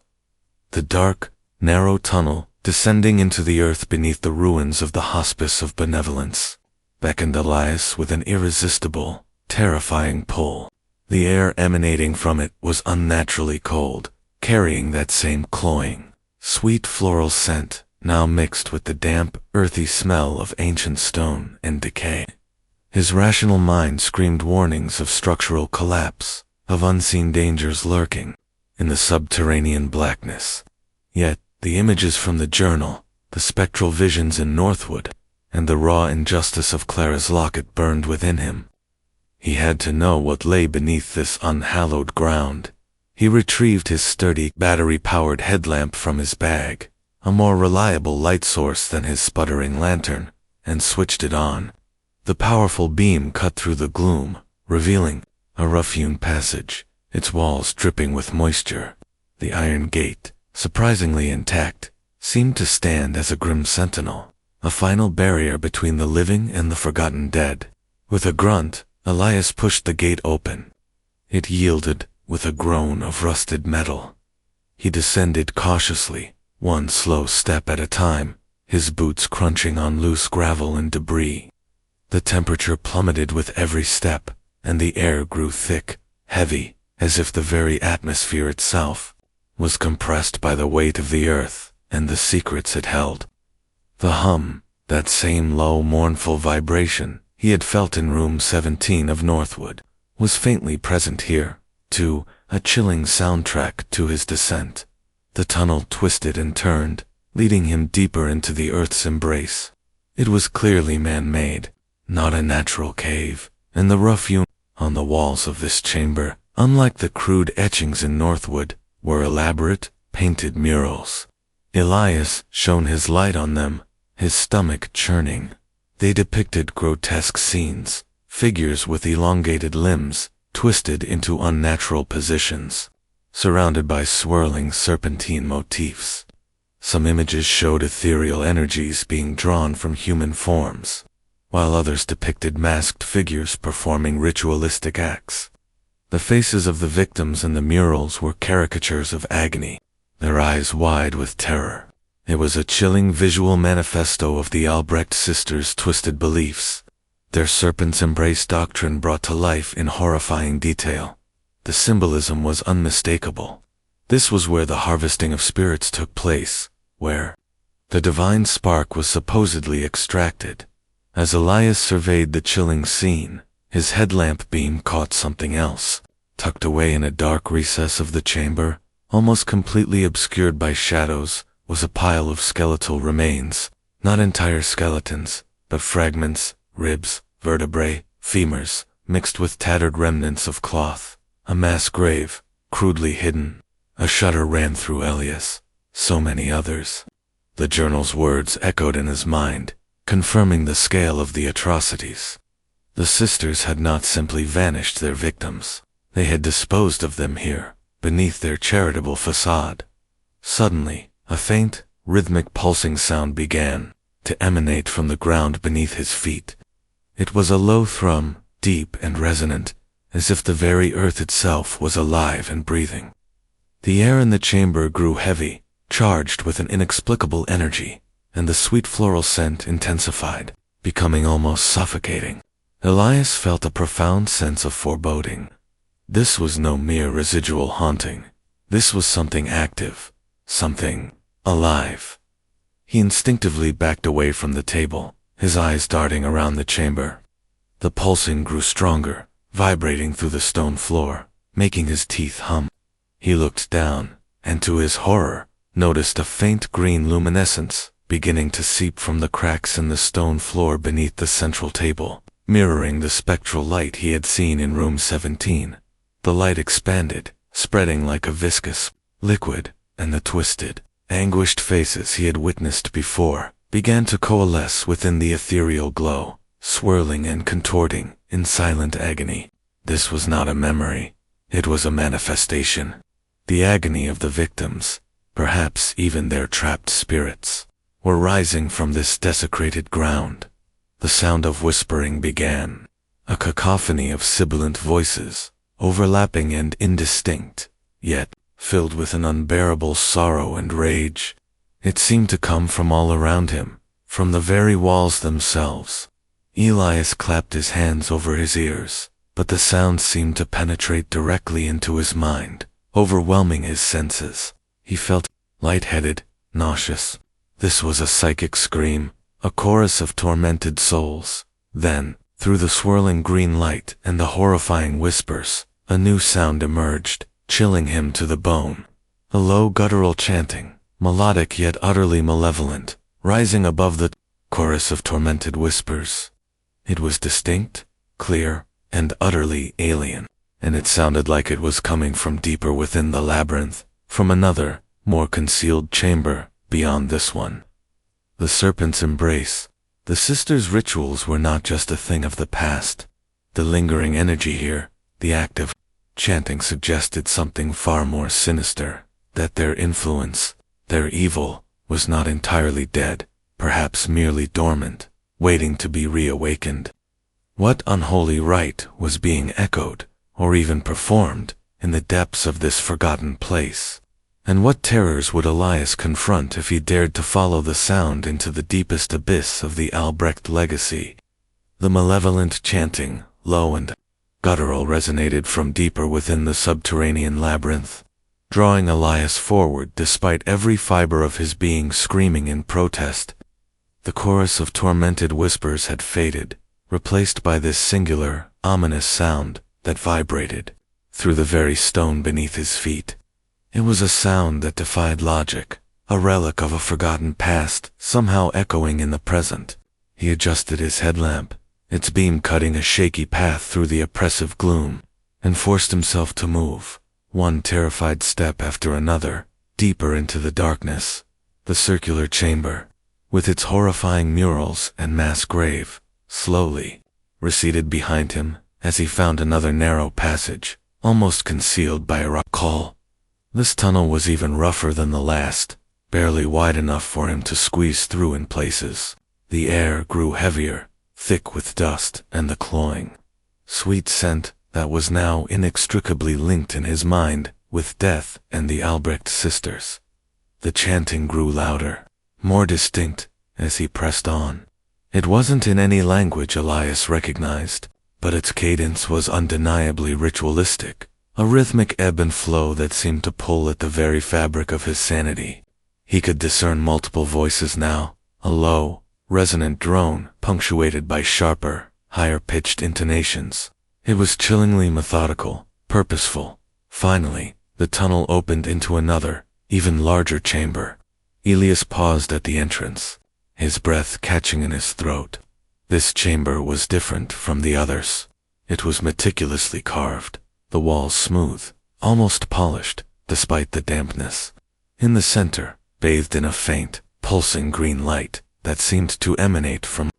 The dark, narrow tunnel, descending into the earth beneath the ruins of the Hospice of Benevolence, beckoned Elias with an irresistible, terrifying pull. The air emanating from it was unnaturally cold, carrying that same cloying, sweet floral scent, now mixed with the damp, earthy smell of ancient stone and decay. His rational mind screamed warnings of structural collapse, of unseen dangers lurking in the subterranean blackness. Yet, the images from the journal, the spectral visions in Northwood, and the raw injustice of Clara's locket burned within him. He had to know what lay beneath this unhallowed ground. He retrieved his sturdy, battery-powered headlamp from his bag, a more reliable light source than his sputtering lantern, and switched it on. The powerful beam cut through the gloom, revealing a rough-hewn passage, its walls dripping with moisture. The iron gate, surprisingly intact, seemed to stand as a grim sentinel, a final barrier between the living and the forgotten dead. With a grunt, Elias pushed the gate open. It yielded with a groan of rusted metal. He descended cautiously, one slow step at a time, his boots crunching on loose gravel and debris. The temperature plummeted with every step, and the air grew thick, heavy, as if the very atmosphere itself was compressed by the weight of the earth and the secrets it held. The hum, that same low, mournful vibration he had felt in room 17 of Northwood, was faintly present here, too, a chilling soundtrack to his descent. The tunnel twisted and turned, leading him deeper into the earth's embrace. It was clearly man-made, not a natural cave, and the rough-hewn on the walls of this chamber, unlike the crude etchings in Northwood, were elaborate, painted murals. Elias shone his light on them, his stomach churning. They depicted grotesque scenes, figures with elongated limbs, twisted into unnatural positions, surrounded by swirling serpentine motifs. Some images showed ethereal energies being drawn from human forms, while others depicted masked figures performing ritualistic acts. The faces of the victims in the murals were caricatures of agony, their eyes wide with terror. It was a chilling visual manifesto of the Albrecht Sisters' twisted beliefs, their serpent's embrace doctrine brought to life in horrifying detail. The symbolism was unmistakable. This was where the harvesting of spirits took place, where the divine spark was supposedly extracted. As Elias surveyed the chilling scene, his headlamp beam caught something else. Tucked away in a dark recess of the chamber, Almost completely obscured by shadows was a pile of skeletal remains, not entire skeletons, but fragments, ribs, vertebrae, femurs, mixed with tattered remnants of cloth. A mass grave, crudely hidden. A shudder ran through Elias. So many others. The journal's words echoed in his mind, confirming the scale of the atrocities. The sisters had not simply vanished their victims. They had disposed of them here, beneath their charitable facade. Suddenly, a faint, rhythmic pulsing sound began to emanate from the ground beneath his feet. It was a low thrum, deep and resonant, as if the very earth itself was alive and breathing. The air in the chamber grew heavy, charged with an inexplicable energy, and the sweet floral scent intensified, becoming almost suffocating. Elias felt a profound sense of foreboding. This was no mere residual haunting. This was something active, something alive. He instinctively backed away from the table, his eyes darting around the chamber. The pulsing grew stronger, vibrating through the stone floor, making his teeth hum. He looked down, and to his horror, noticed a faint green luminescence beginning to seep from the cracks in the stone floor beneath the central table, mirroring the spectral light he had seen in room 17. The light expanded, spreading like a viscous liquid, and the twisted, anguished faces he had witnessed before began to coalesce within the ethereal glow, swirling and contorting in silent agony. This was not a memory. It was a manifestation. The agony of the victims, perhaps even their trapped spirits, were rising from this desecrated ground. The sound of whispering began, a cacophony of sibilant voices, overlapping and indistinct, yet filled with an unbearable sorrow and rage. It seemed to come from all around him, from the very walls themselves. Elias clapped his hands over his ears, but the sound seemed to penetrate directly into his mind, overwhelming his senses. He felt lightheaded, nauseous. This was a psychic scream, a chorus of tormented souls. Then, through the swirling green light and the horrifying whispers, a new sound emerged, chilling him to the bone. A low guttural chanting, melodic yet utterly malevolent, rising above the chorus of tormented whispers. It was distinct, clear, and utterly alien, and it sounded like it was coming from deeper within the labyrinth, from another, more concealed chamber beyond this one. The serpent's embrace. The sisters' rituals were not just a thing of the past. The lingering energy here, the act of chanting, suggested something far more sinister, that their influence, their evil, was not entirely dead, perhaps merely dormant, waiting to be reawakened. What unholy rite was being echoed, or even performed, in the depths of this forgotten place? And what terrors would Elias confront if he dared to follow the sound into the deepest abyss of the Albrecht legacy? The malevolent chanting, low and guttural, resonated from deeper within the subterranean labyrinth, drawing Elias forward despite every fiber of his being screaming in protest. The chorus of tormented whispers had faded, replaced by this singular, ominous sound that vibrated through the very stone beneath his feet. It was a sound that defied logic, a relic of a forgotten past, somehow echoing in the present. He adjusted his headlamp, its beam cutting a shaky path through the oppressive gloom, and forced himself to move, one terrified step after another, deeper into the darkness. The circular chamber, with its horrifying murals and mass grave, slowly receded behind him as he found another narrow passage, almost concealed by a rock wall. This tunnel was even rougher than the last, barely wide enough for him to squeeze through in places. The air grew heavier, thick with dust and the cloying, sweet scent that was now inextricably linked in his mind with death and the Albrecht sisters. The chanting grew louder, more distinct, as he pressed on. It wasn't in any language Elias recognized, but its cadence was undeniably ritualistic, a rhythmic ebb and flow that seemed to pull at the very fabric of his sanity. He could discern multiple voices now, a low, resonant drone punctuated by sharper, higher-pitched intonations. It was chillingly methodical, purposeful. Finally, The tunnel opened into another, even larger chamber. Elias paused at the entrance, his breath catching in his throat. This chamber was different from the others. It was meticulously carved, the walls smooth, almost polished, despite the dampness. In the center, bathed in a faint, pulsing green light that seemed to emanate from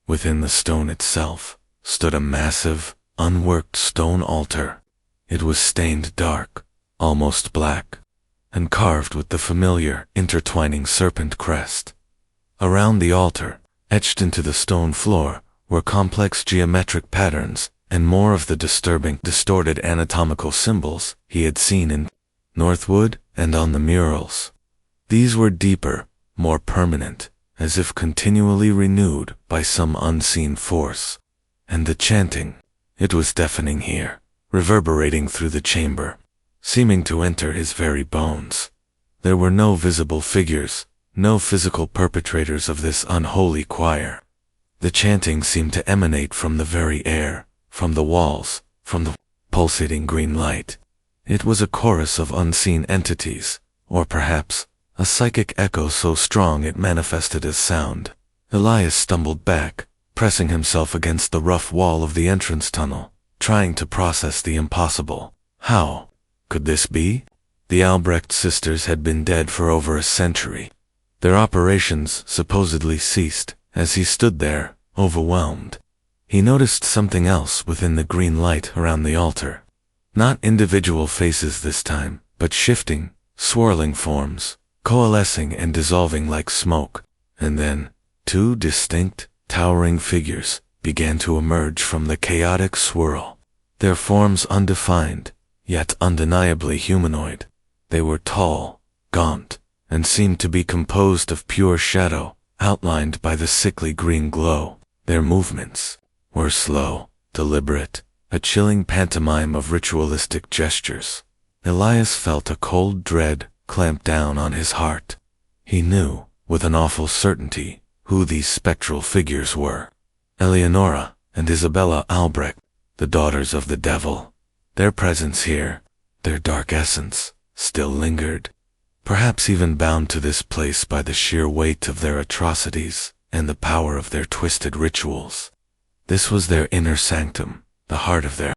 within the stone itself, stood a massive, unworked stone altar. It was stained dark, almost black, and carved with the familiar, intertwining serpent crest. Around the altar, etched into the stone floor, were complex geometric patterns and more of the disturbing, distorted anatomical symbols he had seen in Northwood and on the murals. These were deeper, more permanent, as if continually renewed by some unseen force. And the chanting, it was deafening here, reverberating through the chamber, seeming to enter his very bones. There were no visible figures, no physical perpetrators of this unholy choir. The chanting seemed to emanate from the very air, from the walls, from the pulsating green light. It was a chorus of unseen entities, or perhaps a psychic echo so strong it manifested as sound. Elias stumbled back, pressing himself against the rough wall of the entrance tunnel, trying to process the impossible. How could this be? The Albrecht sisters had been dead for over a century. Their operations supposedly ceased as he stood there, overwhelmed. He noticed something else within the green light around the altar. Not individual faces this time, but shifting, swirling forms, coalescing and dissolving like smoke. And then, two distinct, towering figures began to emerge from the chaotic swirl. Their forms undefined, yet undeniably humanoid. They were tall, gaunt, and seemed to be composed of pure shadow, outlined by the sickly green glow. Their movements were slow, deliberate, a chilling pantomime of ritualistic gestures. Elias felt a cold dread clamp down on his heart. He knew, with an awful certainty, who these spectral figures were. Eleonora and Isabella Albrecht, the daughters of the devil. Their presence here, their dark essence, still lingered, perhaps even bound to this place by the sheer weight of their atrocities and the power of their twisted rituals. This was their inner sanctum, the heart of their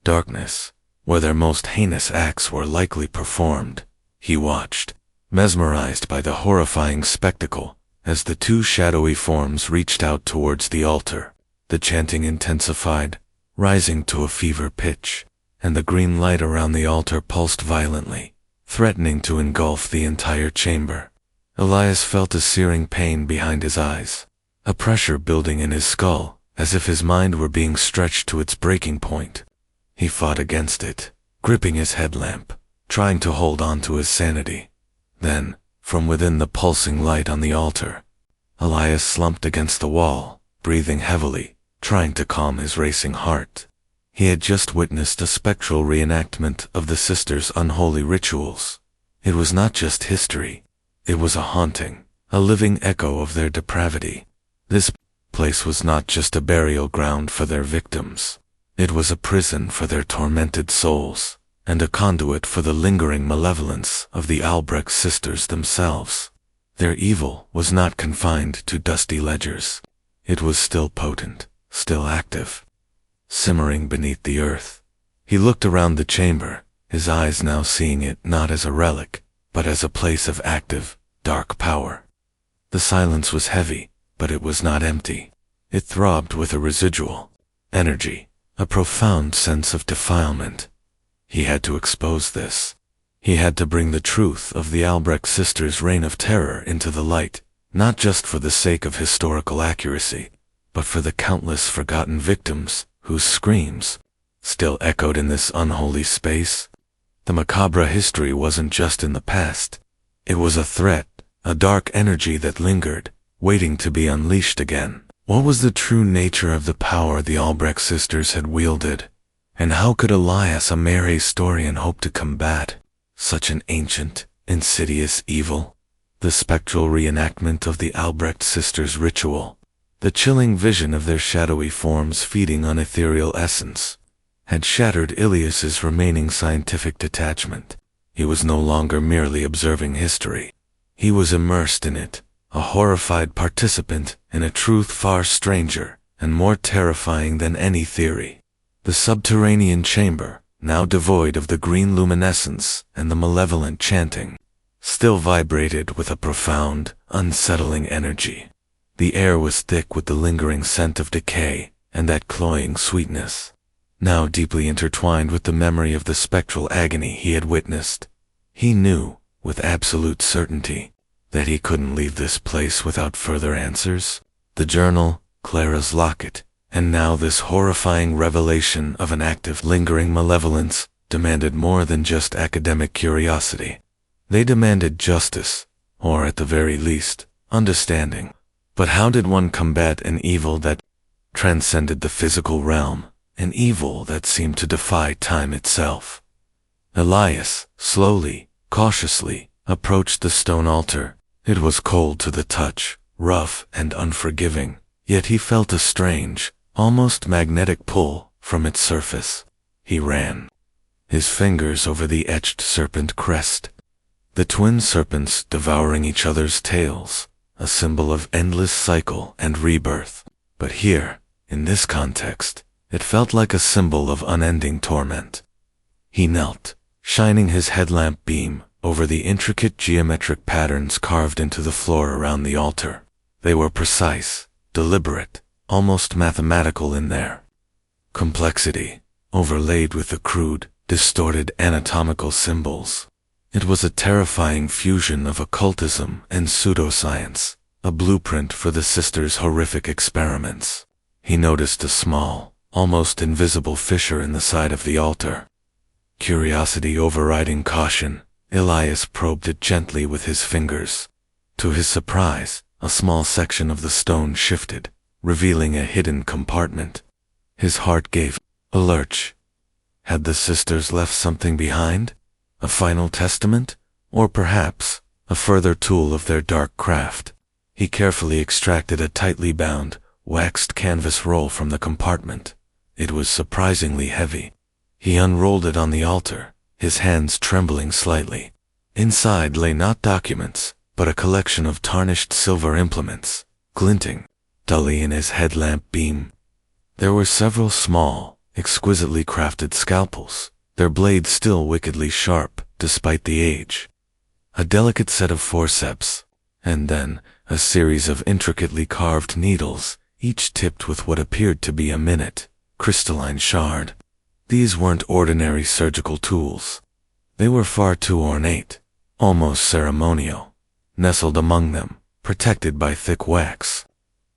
darkness, where their most heinous acts were likely performed. He watched, mesmerized by the horrifying spectacle, as the two shadowy forms reached out towards the altar. The chanting intensified, rising to a fever pitch, and the green light around the altar pulsed violently, threatening to engulf the entire chamber. Elias felt a searing pain behind his eyes, a pressure building in his skull, as if his mind were being stretched to its breaking point. He fought against it, gripping his headlamp, trying to hold on to his sanity. Then, from within the pulsing light on the altar, Elias slumped against the wall, breathing heavily, trying to calm his racing heart. He had just witnessed a spectral reenactment of the sisters' unholy rituals. It was not just history. It was a haunting, a living echo of their depravity. This place was not just a burial ground for their victims. It was a prison for their tormented souls, and a conduit for the lingering malevolence of the Albrecht sisters themselves. Their evil was not confined to dusty ledgers. It was still potent, still active, simmering beneath the earth. He looked around the chamber, his eyes now seeing it not as a relic, but as a place of active, dark power. The silence was heavy, but it was not empty. It throbbed with a residual energy, a profound sense of defilement. He had to expose this. He had to bring the truth of the Albrecht sisters' reign of terror into the light, not just for the sake of historical accuracy, but for the countless forgotten victims whose screams still echoed in this unholy space. The macabre history wasn't just in the past. It was a threat, a dark energy that lingered, waiting to be unleashed again. What was the true nature of the power the Albrecht sisters had wielded? And how could Elias, a mere historian, hope to combat such an ancient, insidious evil? The spectral reenactment of the Albrecht sisters' ritual, the chilling vision of their shadowy forms feeding on ethereal essence, had shattered Ilias's remaining scientific detachment. He was no longer merely observing history. He was immersed in it, a horrified participant in a truth far stranger and more terrifying than any theory. The subterranean chamber, now devoid of the green luminescence and the malevolent chanting, still vibrated with a profound, unsettling energy. The air was thick with the lingering scent of decay and that cloying sweetness, now deeply intertwined with the memory of the spectral agony he had witnessed. He knew, with absolute certainty, that he couldn't leave this place without further answers. The journal, Clara's locket, and now this horrifying revelation of an active, lingering malevolence demanded more than just academic curiosity. They demanded justice, or at the very least, understanding. But how did one combat an evil that transcended the physical realm, an evil that seemed to defy time itself? Elias, slowly, cautiously, approached the stone altar. It was cold to the touch, rough and unforgiving, yet he felt a strange, almost magnetic pull from its surface. He ran, his fingers over the etched serpent crest. The twin serpents devouring each other's tails, a symbol of endless cycle and rebirth. But here, in this context, it felt like a symbol of unending torment. He knelt, shining his headlamp beam over the intricate geometric patterns carved into the floor around the altar. They were precise, deliberate, almost mathematical in their complexity, overlaid with the crude, distorted anatomical symbols. It was a terrifying fusion of occultism and pseudoscience, a blueprint for the sisters' horrific experiments. He noticed a small, almost invisible fissure in the side of the altar. Curiosity overriding caution, Elias probed it gently with his fingers. To his surprise, a small section of the stone shifted, revealing a hidden compartment. His heart gave a lurch. Had the sisters left something behind? A final testament? Or perhaps a further tool of their dark craft? He carefully extracted a tightly bound, waxed canvas roll from the compartment. It was surprisingly heavy. He unrolled it on the altar, his hands trembling slightly. Inside lay not documents, but a collection of tarnished silver implements, glinting dully in his headlamp beam. There were several small, exquisitely crafted scalpels, their blades still wickedly sharp despite the age. A delicate set of forceps, and then a series of intricately carved needles, each tipped with what appeared to be a minute, crystalline shard. These weren't ordinary surgical tools. They were far too ornate, almost ceremonial. Nestled among them, protected by thick wax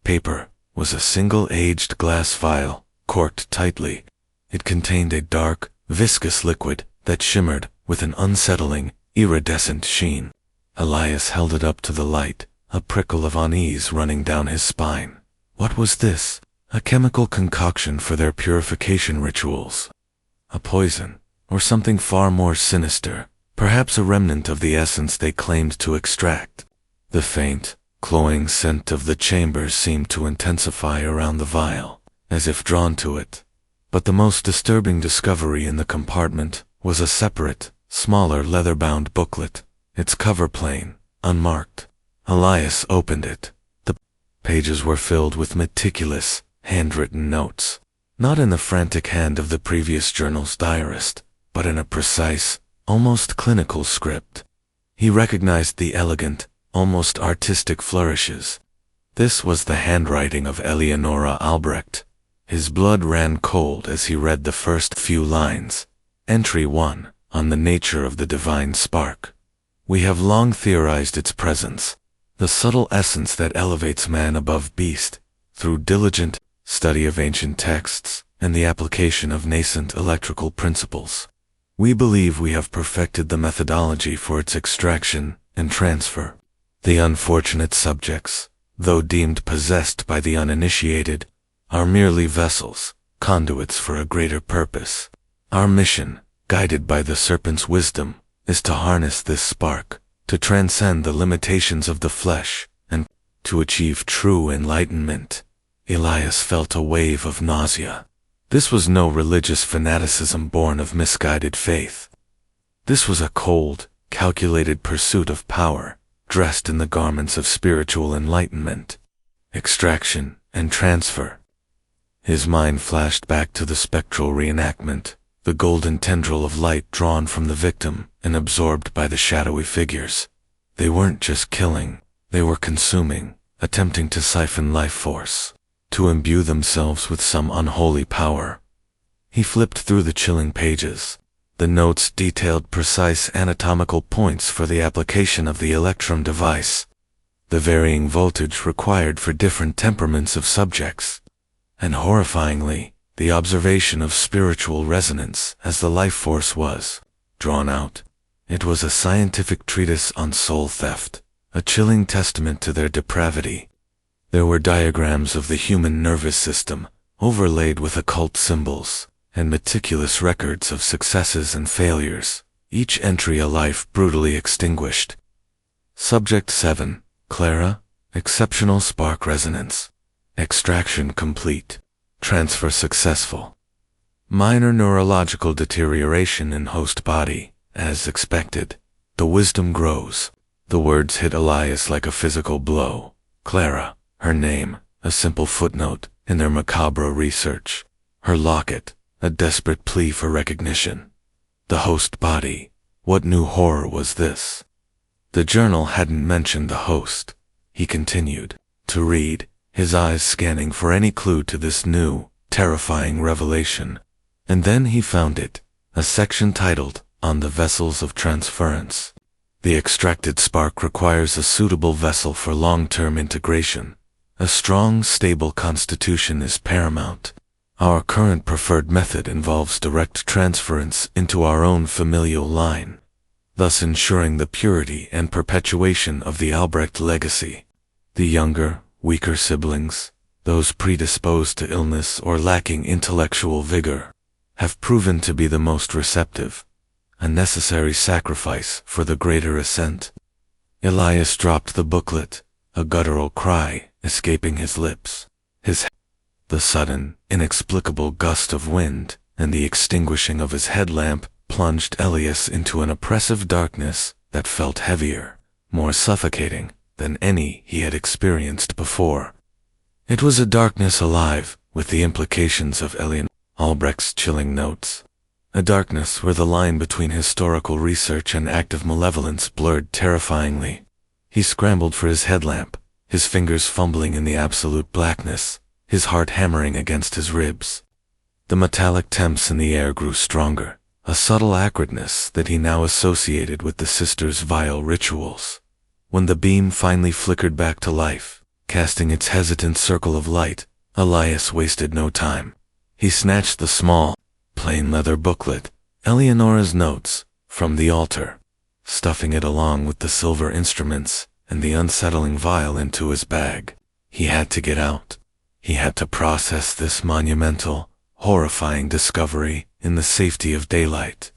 paper, was a single aged glass vial, corked tightly. It contained a dark, viscous liquid that shimmered with an unsettling, iridescent sheen. Elias held it up to the light, a prickle of unease running down his spine. What was this? A chemical concoction for their purification rituals? A poison, or something far more sinister, perhaps a remnant of the essence they claimed to extract? The faint, cloying scent of the chamber seemed to intensify around the vial, as if drawn to it. But the most disturbing discovery in the compartment was a separate, smaller leather-bound booklet, its cover plain, unmarked. Elias opened it. The pages were filled with meticulous, handwritten notes, not in the frantic hand of the previous journal's diarist, but in a precise, almost clinical script. He recognized the elegant, almost artistic flourishes. This was the handwriting of Eleonora Albrecht. His blood ran cold as he read the first few lines. Entry 1, on the nature of the divine spark. We have long theorized its presence, the subtle essence that elevates man above beast, through diligent study of ancient texts and the application of nascent electrical principles. We believe we have perfected the methodology for its extraction and transfer. The unfortunate subjects, though deemed possessed by the uninitiated, are merely vessels, conduits for a greater purpose. Our mission, guided by the serpent's wisdom, is to harness this spark, to transcend the limitations of the flesh, and to achieve true enlightenment. Elias felt a wave of nausea. This was no religious fanaticism born of misguided faith. This was a cold, calculated pursuit of power, dressed in the garments of spiritual enlightenment, extraction, and transfer. His mind flashed back to the spectral reenactment, the golden tendril of light drawn from the victim and absorbed by the shadowy figures. They weren't just killing, they were consuming, attempting to siphon life force, to imbue themselves with some unholy power. He flipped through the chilling pages. The notes detailed precise anatomical points for the application of the electrum device, the varying voltage required for different temperaments of subjects, and horrifyingly, the observation of spiritual resonance as the life force was drawn out. It was a scientific treatise on soul theft, a chilling testament to their depravity. There were diagrams of the human nervous system, overlaid with occult symbols, and meticulous records of successes and failures, each entry a life brutally extinguished. Subject 7, Clara, exceptional spark resonance. Extraction complete. Transfer successful. Minor neurological deterioration in host body, as expected. The wisdom grows. The words hit Elias like a physical blow. Clara, her name, a simple footnote in their macabre research. Her locket, a desperate plea for recognition. The host body. What new horror was this? The journal hadn't mentioned the host. He continued to read, his eyes scanning for any clue to this new, terrifying revelation. And then he found it, a section titled, On the Vessels of Transference. The extracted spark requires a suitable vessel for long-term integration. A strong, stable constitution is paramount. Our current preferred method involves direct transference into our own familial line, thus ensuring the purity and perpetuation of the Albrecht legacy. The younger, weaker siblings, those predisposed to illness or lacking intellectual vigor, have proven to be the most receptive, a necessary sacrifice for the greater ascent. Elias dropped the booklet, a guttural cry escaping his lips. The sudden, inexplicable gust of wind and the extinguishing of his headlamp plunged Elias into an oppressive darkness that felt heavier, more suffocating than any he had experienced before. It was a darkness alive with the implications of Albrecht's chilling notes. A darkness where the line between historical research and active malevolence blurred terrifyingly. He scrambled for his headlamp, his fingers fumbling in the absolute blackness, his heart hammering against his ribs. The metallic temps in the air grew stronger, a subtle acridness that he now associated with the sisters' vile rituals. When the beam finally flickered back to life, casting its hesitant circle of light, Elias wasted no time. He snatched the small, plain leather booklet, Eleonora's notes, from the altar, stuffing it along with the silver instruments and the unsettling vial into his bag. He had to get out. He had to process this monumental, horrifying discovery in the safety of daylight.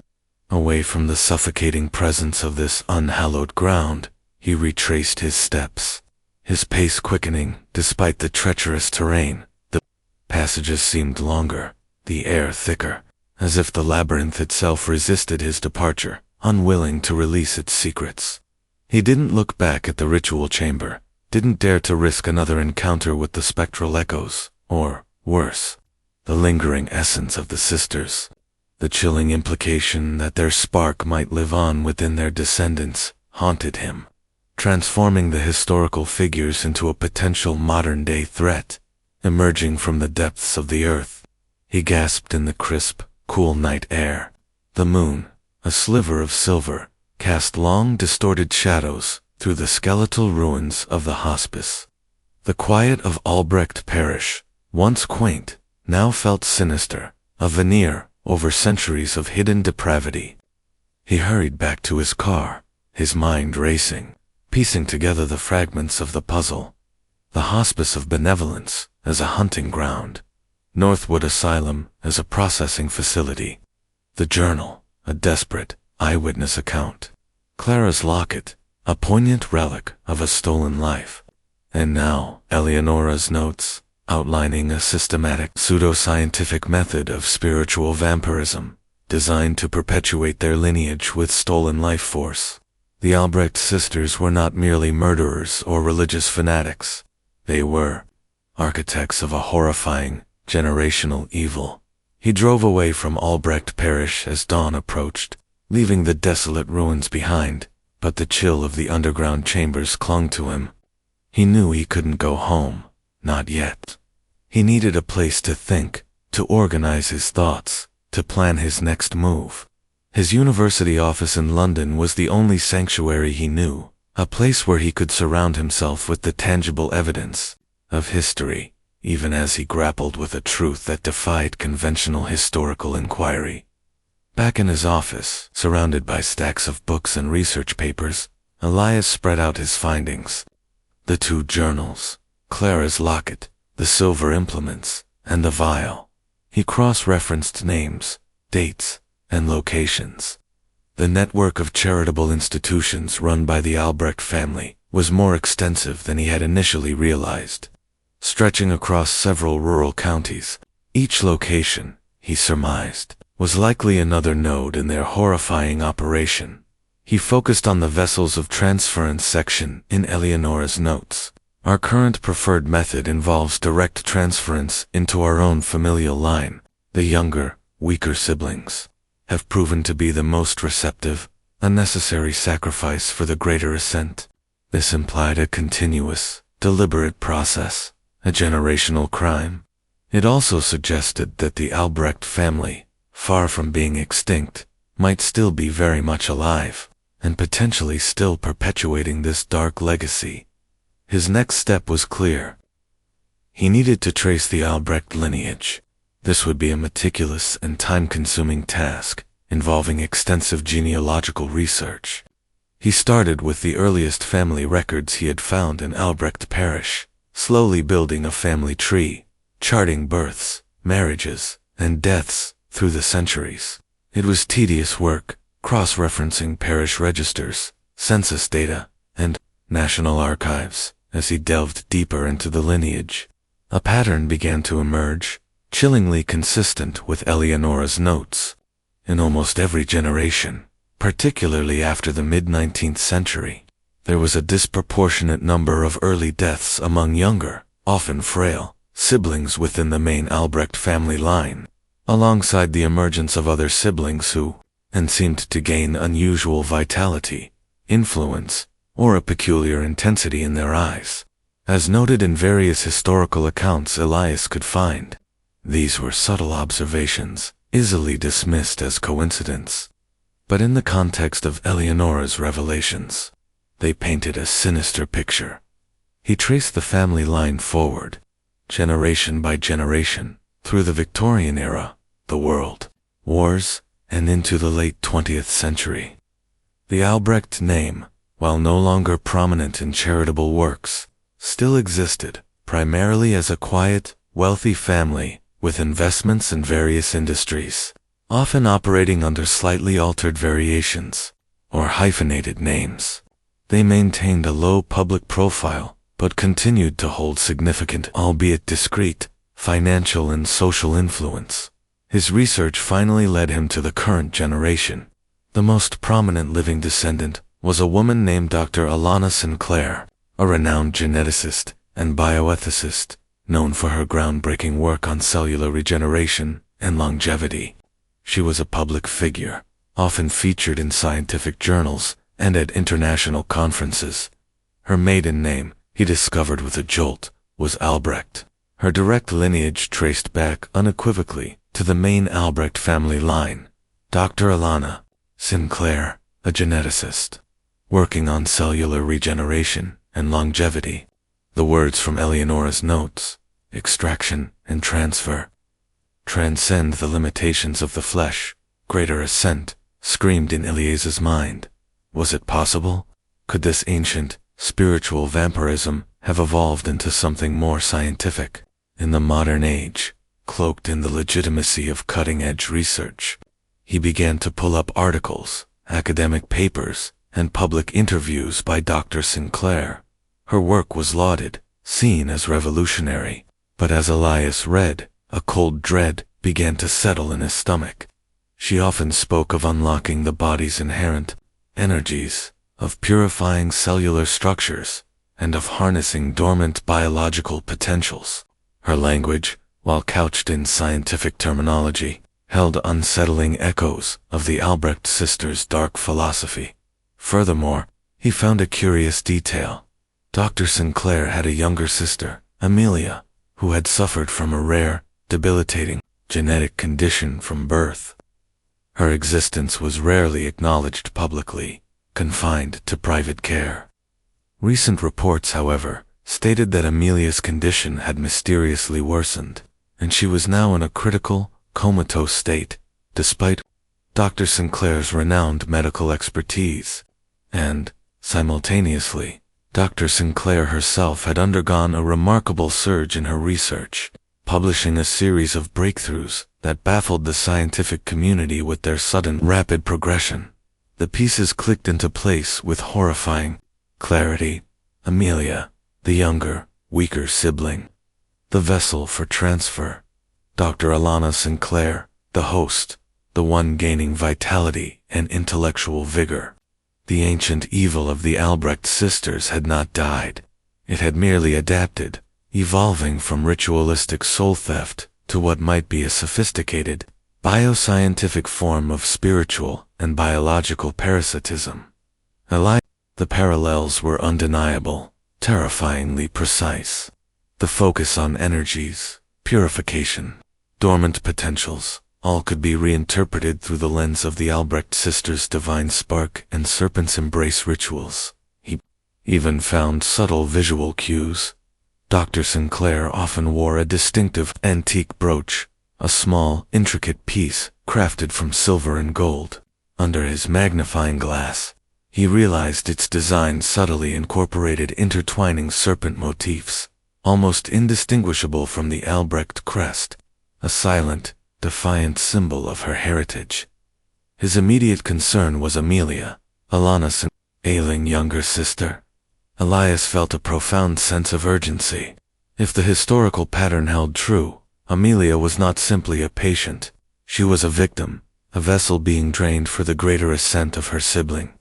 Away from the suffocating presence of this unhallowed ground, he retraced his steps, his pace quickening despite the treacherous terrain. The passages seemed longer, the air thicker, as if the labyrinth itself resisted his departure, unwilling to release its secrets. He didn't look back at the ritual chamber, didn't dare to risk another encounter with the spectral echoes, or, worse, the lingering essence of the sisters. The chilling implication that their spark might live on within their descendants haunted him, transforming the historical figures into a potential modern-day threat, emerging from the depths of the earth. He gasped in the crisp, cool night air. The moon, a sliver of silver, cast long, distorted shadows through the skeletal ruins of the hospice. The quiet of Albrecht Parish, once quaint, now felt sinister, a veneer over centuries of hidden depravity. He hurried back to his car, his mind racing, piecing together the fragments of the puzzle. The Hospice of Benevolence as a hunting ground, Northwood Asylum as a processing facility, the journal, a desperate, eyewitness account, Clara's locket, a poignant relic of a stolen life, and now Eleonora's notes, outlining a systematic, pseudoscientific method of spiritual vampirism, designed to perpetuate their lineage with stolen life force. The Albrecht sisters were not merely murderers or religious fanatics. They were architects of a horrifying, generational evil. He drove away from Albrecht Parish as dawn approached, leaving the desolate ruins behind, but the chill of the underground chambers clung to him. He knew he couldn't go home, not yet. He needed a place to think, to organize his thoughts, to plan his next move. His university office in London was the only sanctuary he knew, a place where he could surround himself with the tangible evidence of history, even as he grappled with a truth that defied conventional historical inquiry. Back in his office, surrounded by stacks of books and research papers, Elias spread out his findings. The 2 journals, Clara's locket, the silver implements, and the vial. He cross-referenced names, dates, and locations. The network of charitable institutions run by the Albrecht family was more extensive than he had initially realized. Stretching across several rural counties, each location, he surmised, was likely another node in their horrifying operation. He focused on the vessels of transference section in Eleonora's notes. Our current preferred method involves direct transference into our own familial line. The younger, weaker siblings have proven to be the most receptive, a necessary sacrifice for the greater ascent. This implied a continuous, deliberate process, a generational crime. It also suggested that the Albrecht family, far from being extinct, might still be very much alive, and potentially still perpetuating this dark legacy. His next step was clear. He needed to trace the Albrecht lineage. This would be a meticulous and time-consuming task, involving extensive genealogical research. He started with the earliest family records he had found in Albrecht Parish, slowly building a family tree, charting births, marriages, and deaths through the centuries. It was tedious work, cross-referencing parish registers, census data, and national archives, as he delved deeper into the lineage. A pattern began to emerge, chillingly consistent with Eleonora's notes. In almost every generation, particularly after the mid-19th century, there was a disproportionate number of early deaths among younger, often frail, siblings within the main Albrecht family line, alongside the emergence of other siblings who seemed to gain unusual vitality, influence, or a peculiar intensity in their eyes. As noted in various historical accounts Elias could find, these were subtle observations, easily dismissed as coincidence. But in the context of Eleonora's revelations, they painted a sinister picture. He traced the family line forward, generation by generation, through the Victorian era, the world, wars, and into the late 20th century. The Albrecht name, while no longer prominent in charitable works, still existed, primarily as a quiet, wealthy family with investments in various industries, often operating under slightly altered variations, or hyphenated names. They maintained a low public profile, but continued to hold significant, albeit discreet, financial and social influence. His research finally led him to the current generation. The most prominent living descendant was a woman named Dr. Alana Sinclair, a renowned geneticist and bioethicist, known for her groundbreaking work on cellular regeneration and longevity. She was a public figure, often featured in scientific journals and at international conferences. Her maiden name, he discovered with a jolt, was Albrecht. Her direct lineage traced back unequivocally to the main Albrecht family line. Dr. Alana Sinclair, a geneticist, working on cellular regeneration and longevity. The words from Eleonora's notes, extraction and transfer, transcend the limitations of the flesh, greater ascent, screamed in Elias's mind. Was it possible? Could this ancient, spiritual vampirism have evolved into something more scientific? In the modern age, cloaked in the legitimacy of cutting-edge research, he began to pull up articles, academic papers, and public interviews by Dr. Sinclair. Her work was lauded, seen as revolutionary, but as Elias read, a cold dread began to settle in his stomach. She often spoke of unlocking the body's inherent energies, of purifying cellular structures, and of harnessing dormant biological potentials. Her language, while couched in scientific terminology, held unsettling echoes of the Albrecht sisters' dark philosophy. Furthermore, he found a curious detail. Dr. Sinclair had a younger sister, Amelia, who had suffered from a rare, debilitating, genetic condition from birth. Her existence was rarely acknowledged publicly, confined to private care. Recent reports, however, stated that Amelia's condition had mysteriously worsened, and she was now in a critical, comatose state, despite Dr. Sinclair's renowned medical expertise. And, simultaneously, Dr. Sinclair herself had undergone a remarkable surge in her research, publishing a series of breakthroughs that baffled the scientific community with their sudden, rapid progression. The pieces clicked into place with horrifying clarity. Amelia, the younger, weaker sibling. The vessel for transfer. Dr. Alana Sinclair, the host, the one gaining vitality and intellectual vigor. The ancient evil of the Albrecht sisters had not died. It had merely adapted, evolving from ritualistic soul theft to what might be a sophisticated, bioscientific form of spiritual and biological parasitism. The parallels were undeniable, terrifyingly precise. The focus on energies, purification, dormant potentials, all could be reinterpreted through the lens of the Albrecht sisters' divine spark and serpent's embrace rituals. He even found subtle visual cues. Dr. Sinclair often wore a distinctive antique brooch, a small, intricate piece crafted from silver and gold. Under his magnifying glass, he realized its design subtly incorporated intertwining serpent motifs, almost indistinguishable from the Albrecht crest, a silent, defiant symbol of her heritage. His immediate concern was Amelia, Alana's ailing younger sister. Elias felt a profound sense of urgency. If the historical pattern held true, Amelia was not simply a patient. She was a victim, a vessel being drained for the greater ascent of her sibling.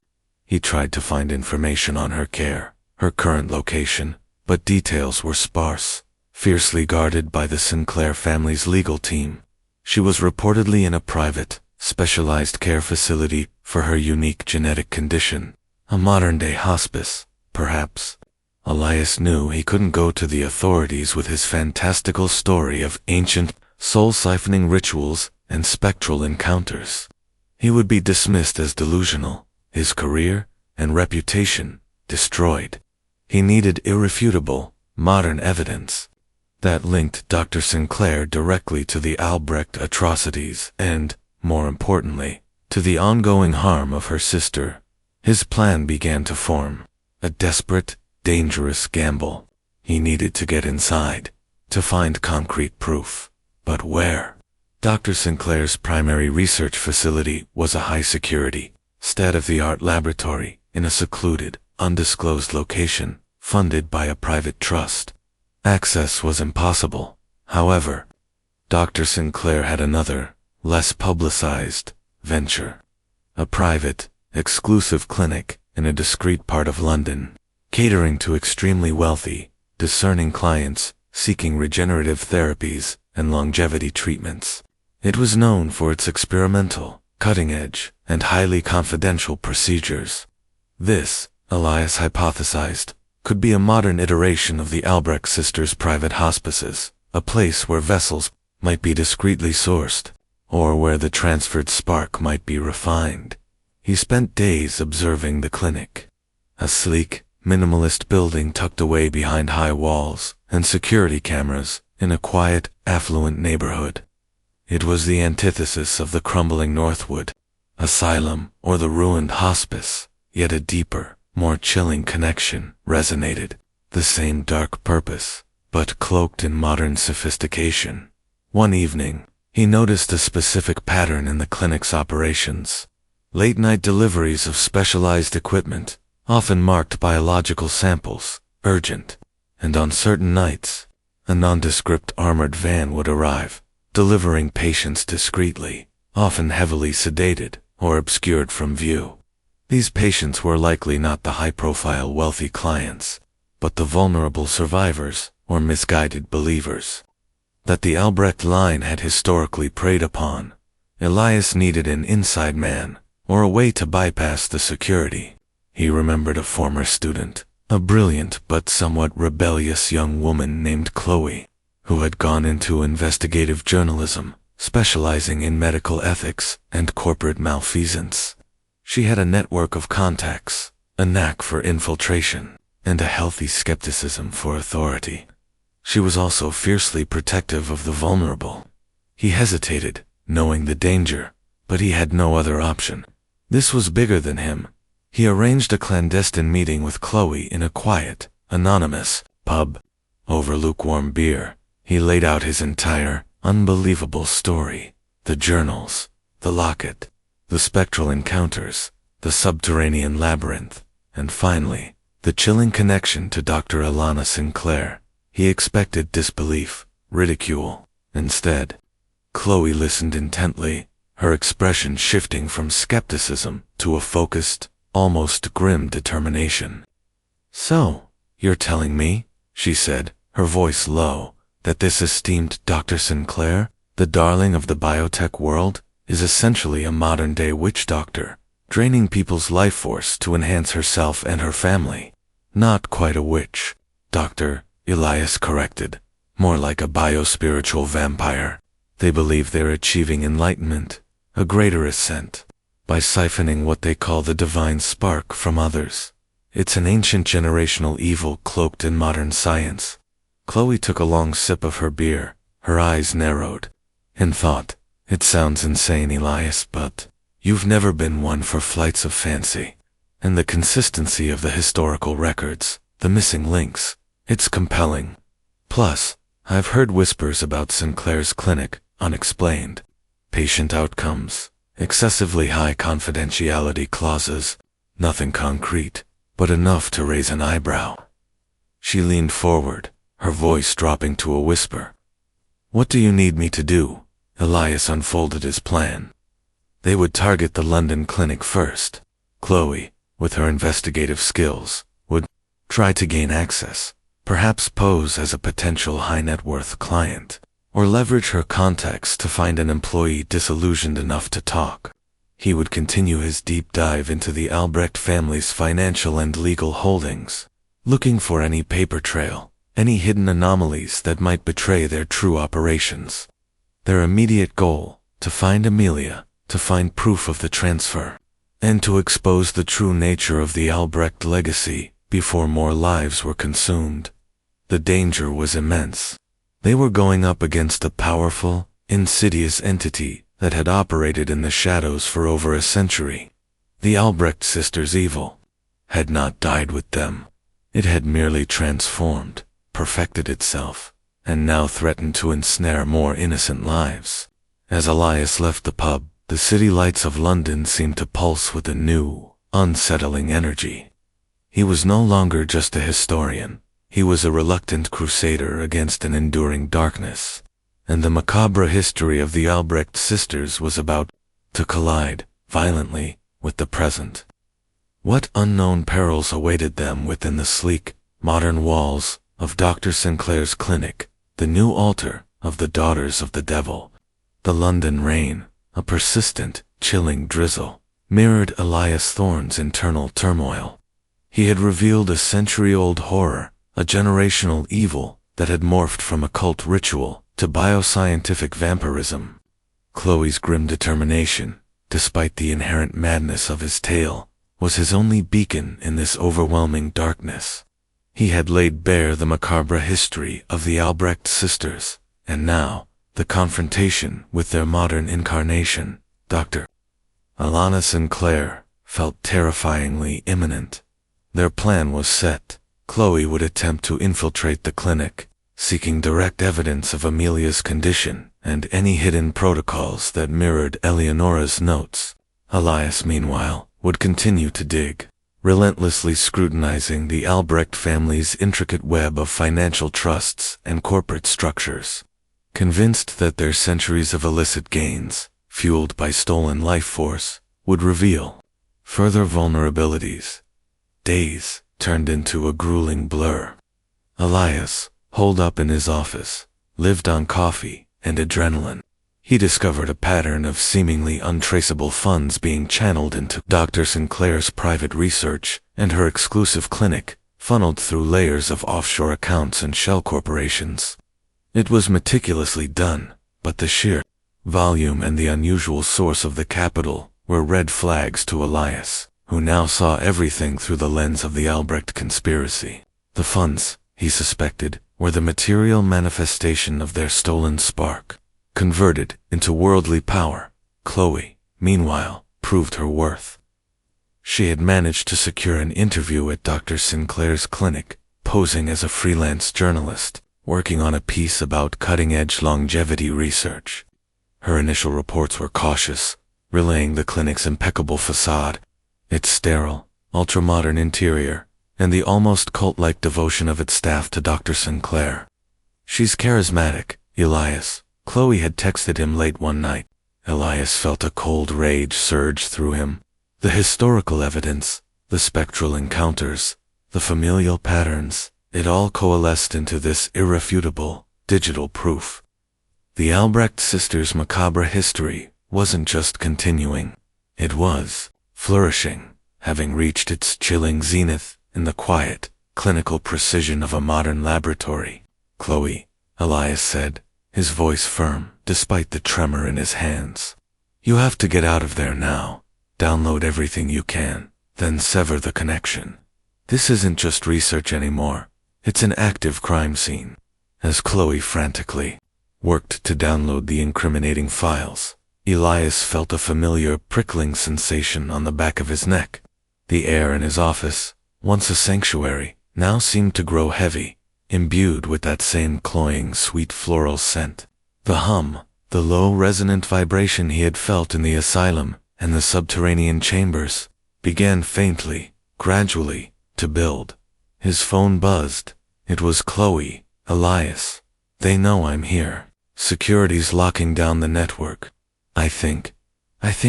He tried to find information on her care, her current location, but details were sparse, fiercely guarded by the Sinclair family's legal team. She was reportedly in a private, specialized care facility for her unique genetic condition, a modern-day hospice, perhaps. Elias knew he couldn't go to the authorities with his fantastical story of ancient, soul-siphoning rituals and spectral encounters. He would be dismissed as delusional, his career and reputation destroyed. He needed irrefutable, modern evidence that linked Dr. Sinclair directly to the Albrecht atrocities and, more importantly, to the ongoing harm of her sister. His plan began to form. A desperate, dangerous gamble. He needed to get inside, to find concrete proof. But where? Dr. Sinclair's primary research facility was a high-security, state-of-the-art laboratory in a secluded, undisclosed location, funded by a private trust. Access was impossible. However, Dr. Sinclair had another, less publicized, venture. A private, exclusive clinic in a discreet part of London, catering to extremely wealthy, discerning clients seeking regenerative therapies and longevity treatments. It was known for its experimental, cutting-edge, and highly confidential procedures. This, Elias hypothesized, could be a modern iteration of the Albrecht sisters' private hospices, a place where vessels might be discreetly sourced, or where the transferred spark might be refined. He spent days observing the clinic. A sleek, minimalist building tucked away behind high walls and security cameras in a quiet, affluent neighborhood. It was the antithesis of the crumbling Northwood asylum or the ruined hospice, yet a deeper, more chilling connection resonated. The same dark purpose, but cloaked in modern sophistication. One evening, he noticed a specific pattern in the clinic's operations. Late-night deliveries of specialized equipment, often marked biological samples, urgent, and on certain nights, a nondescript armored van would arrive, delivering patients discreetly, often heavily sedated or obscured from view. These patients were likely not the high-profile wealthy clients, but the vulnerable survivors or misguided believers that the Albrecht line had historically preyed upon. Elias needed an inside man, or a way to bypass the security. He remembered a former student, a brilliant but somewhat rebellious young woman named Chloe, who had gone into investigative journalism, specializing in medical ethics and corporate malfeasance. She had a network of contacts, a knack for infiltration, and a healthy skepticism for authority. She was also fiercely protective of the vulnerable. He hesitated, knowing the danger, but he had no other option. This was bigger than him. He arranged a clandestine meeting with Chloe in a quiet, anonymous pub. Over lukewarm beer, he laid out his entire, unbelievable story: the journals, the locket, the spectral encounters, the subterranean labyrinth, and finally, the chilling connection to Dr. Alana Sinclair. He expected disbelief, ridicule. Instead, Chloe listened intently, her expression shifting from skepticism to a focused, almost grim determination. "So, you're telling me," she said, her voice low, "that this esteemed Dr. Sinclair, the darling of the biotech world, is essentially a modern-day witch doctor, draining people's life force to enhance herself and her family." "Not quite a witch, Doctor," Elias corrected. "More like a biospiritual vampire. They believe they're achieving enlightenment, a greater ascent, by siphoning what they call the divine spark from others. It's an ancient generational evil cloaked in modern science." Chloe took a long sip of her beer, her eyes narrowed, and thought, "It sounds insane, Elias, but you've never been one for flights of fancy. And the consistency of the historical records, the missing links, it's compelling. Plus, I've heard whispers about Sinclair's clinic, unexplained patient outcomes, excessively high confidentiality clauses, nothing concrete, but enough to raise an eyebrow." She leaned forward, her voice dropping to a whisper. "What do you need me to do?" Elias unfolded his plan. They would target the London clinic first. Chloe, with her investigative skills, would try to gain access, perhaps pose as a potential high-net-worth client, or leverage her contacts to find an employee disillusioned enough to talk. He would continue his deep dive into the Albrecht family's financial and legal holdings, looking for any paper trail, any hidden anomalies that might betray their true operations. Their immediate goal: to find Amelia, to find proof of the transfer, and to expose the true nature of the Albrecht legacy before more lives were consumed. The danger was immense. They were going up against a powerful, insidious entity that had operated in the shadows for over a century. The Albrecht sisters' evil had not died with them. It had merely transformed, perfected itself, and now threatened to ensnare more innocent lives. As Elias left the pub, the city lights of London seemed to pulse with a new, unsettling energy. He was no longer just a historian. He was a reluctant crusader against an enduring darkness, and the macabre history of the Albrecht sisters was about to collide, violently, with the present. What unknown perils awaited them within the sleek, modern walls of Dr. Sinclair's clinic, the new altar of the Daughters of the Devil? The London rain, a persistent, chilling drizzle, mirrored Elias Thorne's internal turmoil. He had revealed a century-old horror, a generational evil that had morphed from occult ritual to bioscientific vampirism. Chloe's grim determination, despite the inherent madness of his tale, was his only beacon in this overwhelming darkness. He had laid bare the macabre history of the Albrecht sisters, and now, the confrontation with their modern incarnation, Dr. Alana Sinclair, felt terrifyingly imminent. Their plan was set. Chloe would attempt to infiltrate the clinic, seeking direct evidence of Amelia's condition and any hidden protocols that mirrored Eleonora's notes. Elias, meanwhile, would continue to dig, relentlessly scrutinizing the Albrecht family's intricate web of financial trusts and corporate structures. Convinced that their centuries of illicit gains, fueled by stolen life force, would reveal further vulnerabilities. Days turned into a grueling blur. Elias, holed up in his office, lived on coffee and adrenaline. He discovered a pattern of seemingly untraceable funds being channeled into Dr. Sinclair's private research and her exclusive clinic, funneled through layers of offshore accounts and shell corporations. It was meticulously done, but the sheer volume and the unusual source of the capital were red flags to Elias, who now saw everything through the lens of the Albrecht conspiracy. The funds, he suspected, were the material manifestation of their stolen spark, converted into worldly power. Chloe, meanwhile, proved her worth. She had managed to secure an interview at Dr. Sinclair's clinic, posing as a freelance journalist, working on a piece about cutting-edge longevity research. Her initial reports were cautious, relaying the clinic's impeccable facade, its sterile, ultra-modern interior, and the almost cult-like devotion of its staff to Dr. Sinclair. "She's charismatic, Elias," Chloe had texted him late one night. Elias felt a cold rage surge through him. The historical evidence, the spectral encounters, the familial patterns, it all coalesced into this irrefutable, digital proof. The Albrecht Sisters' macabre history wasn't just continuing. It was flourishing, having reached its chilling zenith in the quiet, clinical precision of a modern laboratory. "Chloe," Elias said, his voice firm despite the tremor in his hands. "You have to get out of there now. Download everything you can, then sever the connection. This isn't just research anymore. It's an active crime scene." As Chloe frantically worked to download the incriminating files, Elias felt a familiar prickling sensation on the back of his neck. The air in his office, once a sanctuary, now seemed to grow heavy, imbued with that same cloying, sweet floral scent. The hum, the low resonant vibration he had felt in the asylum and the subterranean chambers, began faintly, gradually, to build. His phone buzzed. It was Chloe. "Elias. They know I'm here. Security's locking down the network. I think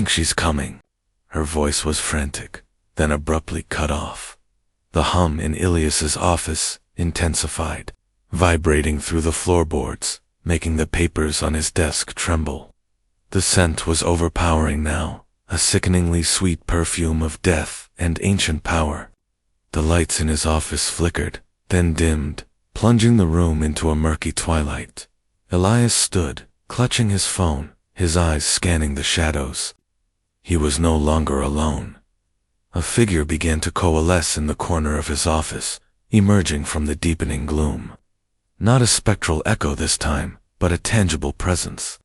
she's coming." Her voice was frantic, then abruptly cut off. The hum in Elias's office intensified, vibrating through the floorboards, making the papers on his desk tremble. The scent was overpowering now, a sickeningly sweet perfume of death and ancient power. The lights in his office flickered, then dimmed, plunging the room into a murky twilight. Elias stood, clutching his phone, his eyes scanning the shadows. He was no longer alone. A figure began to coalesce in the corner of his office, emerging from the deepening gloom. Not a spectral echo this time, but a tangible presence.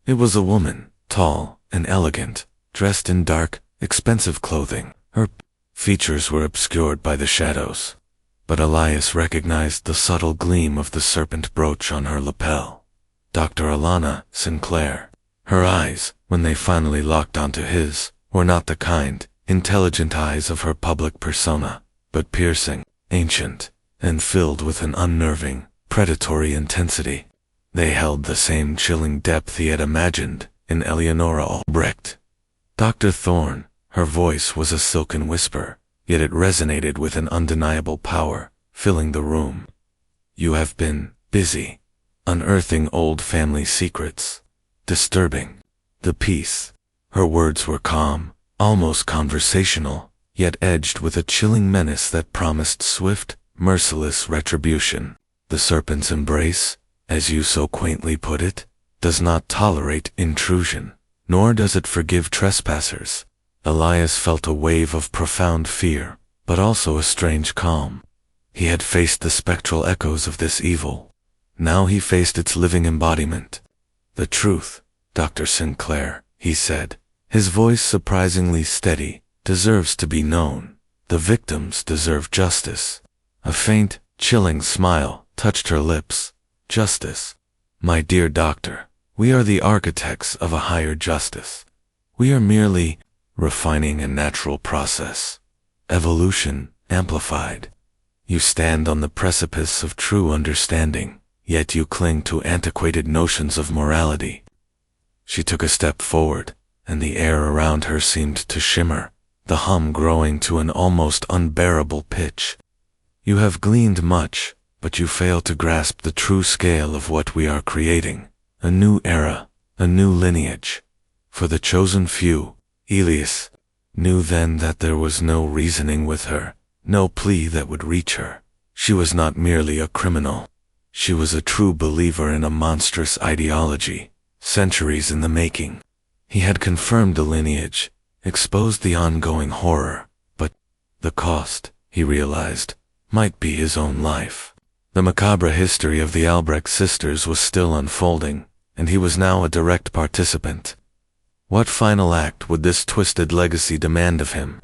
It was a woman, tall and elegant, dressed in dark, expensive clothing. Her features were obscured by the shadows, but Elias recognized the subtle gleam of the serpent brooch on her lapel. Dr. Alana Sinclair. Her eyes, when they finally locked onto his, were not the kind, intelligent eyes of her public persona, but piercing, ancient, and filled with an unnerving, predatory intensity. They held the same chilling depth he had imagined in Eleonora Albrecht. "Dr. Thorne," her voice was a silken whisper, yet it resonated with an undeniable power, filling the room. "You have been busy, unearthing old family secrets, disturbing the peace." Her words were calm, almost conversational, yet edged with a chilling menace that promised swift, merciless retribution. "The serpent's embrace, as you so quaintly put it, does not tolerate intrusion, nor does it forgive trespassers." Elias felt a wave of profound fear, but also a strange calm. He had faced the spectral echoes of this evil. Now he faced its living embodiment. "The truth, Dr. Sinclair," he said, his voice surprisingly steady, "deserves to be known. The victims deserve justice." A faint, chilling smile touched her lips. "Justice? My dear doctor, we are the architects of a higher justice. We are merely refining a natural process. Evolution amplified. You stand on the precipice of true understanding, yet you cling to antiquated notions of morality. She took a step forward, and the air around her seemed to shimmer, the hum growing to an almost unbearable pitch. You have gleaned much, but you fail to grasp the true scale of what we are creating. A new era, a new lineage. For the chosen few, Elias knew then that there was no reasoning with her, no plea that would reach her. She was not merely a criminal. She was a true believer in a monstrous ideology, centuries in the making. He had confirmed the lineage, exposed the ongoing horror, but the cost, he realized, might be his own life. The macabre history of the Albrecht sisters was still unfolding, and he was now a direct participant. What final act would this twisted legacy demand of him?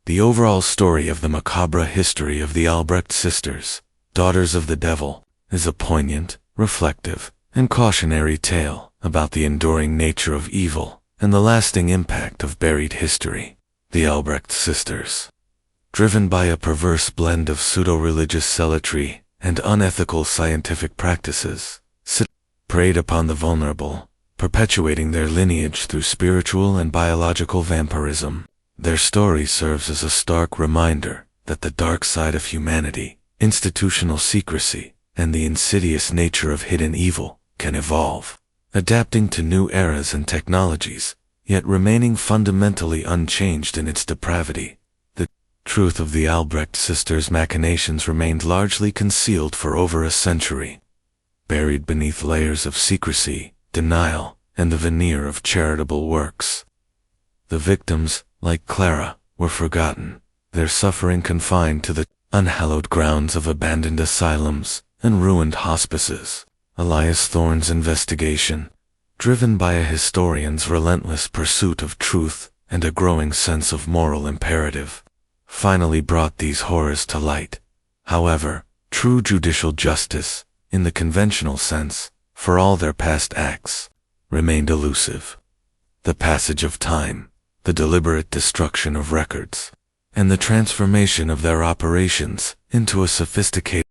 The overall story of the macabre history of the Albrecht sisters, daughters of the devil, is a poignant, reflective, and cautionary tale about the enduring nature of evil and the lasting impact of buried history. The Albrecht sisters, driven by a perverse blend of pseudo-religious zealotry and unethical scientific practices, preyed upon the vulnerable, perpetuating their lineage through spiritual and biological vampirism. Their story serves as a stark reminder that the dark side of humanity, institutional secrecy, and the insidious nature of hidden evil can evolve, adapting to new eras and technologies, yet remaining fundamentally unchanged in its depravity. The truth of the Albrecht sisters' machinations remained largely concealed for over a century, buried beneath layers of secrecy, denial, and the veneer of charitable works. The victims, like Clara, were forgotten, their suffering confined to the unhallowed grounds of abandoned asylums and ruined hospices. Elias Thorne's investigation, driven by a historian's relentless pursuit of truth and a growing sense of moral imperative, finally brought these horrors to light. However, true judicial justice, in the conventional sense, for all their past acts, remained elusive. The passage of time, the deliberate destruction of records, and the transformation of their operations into a sophisticated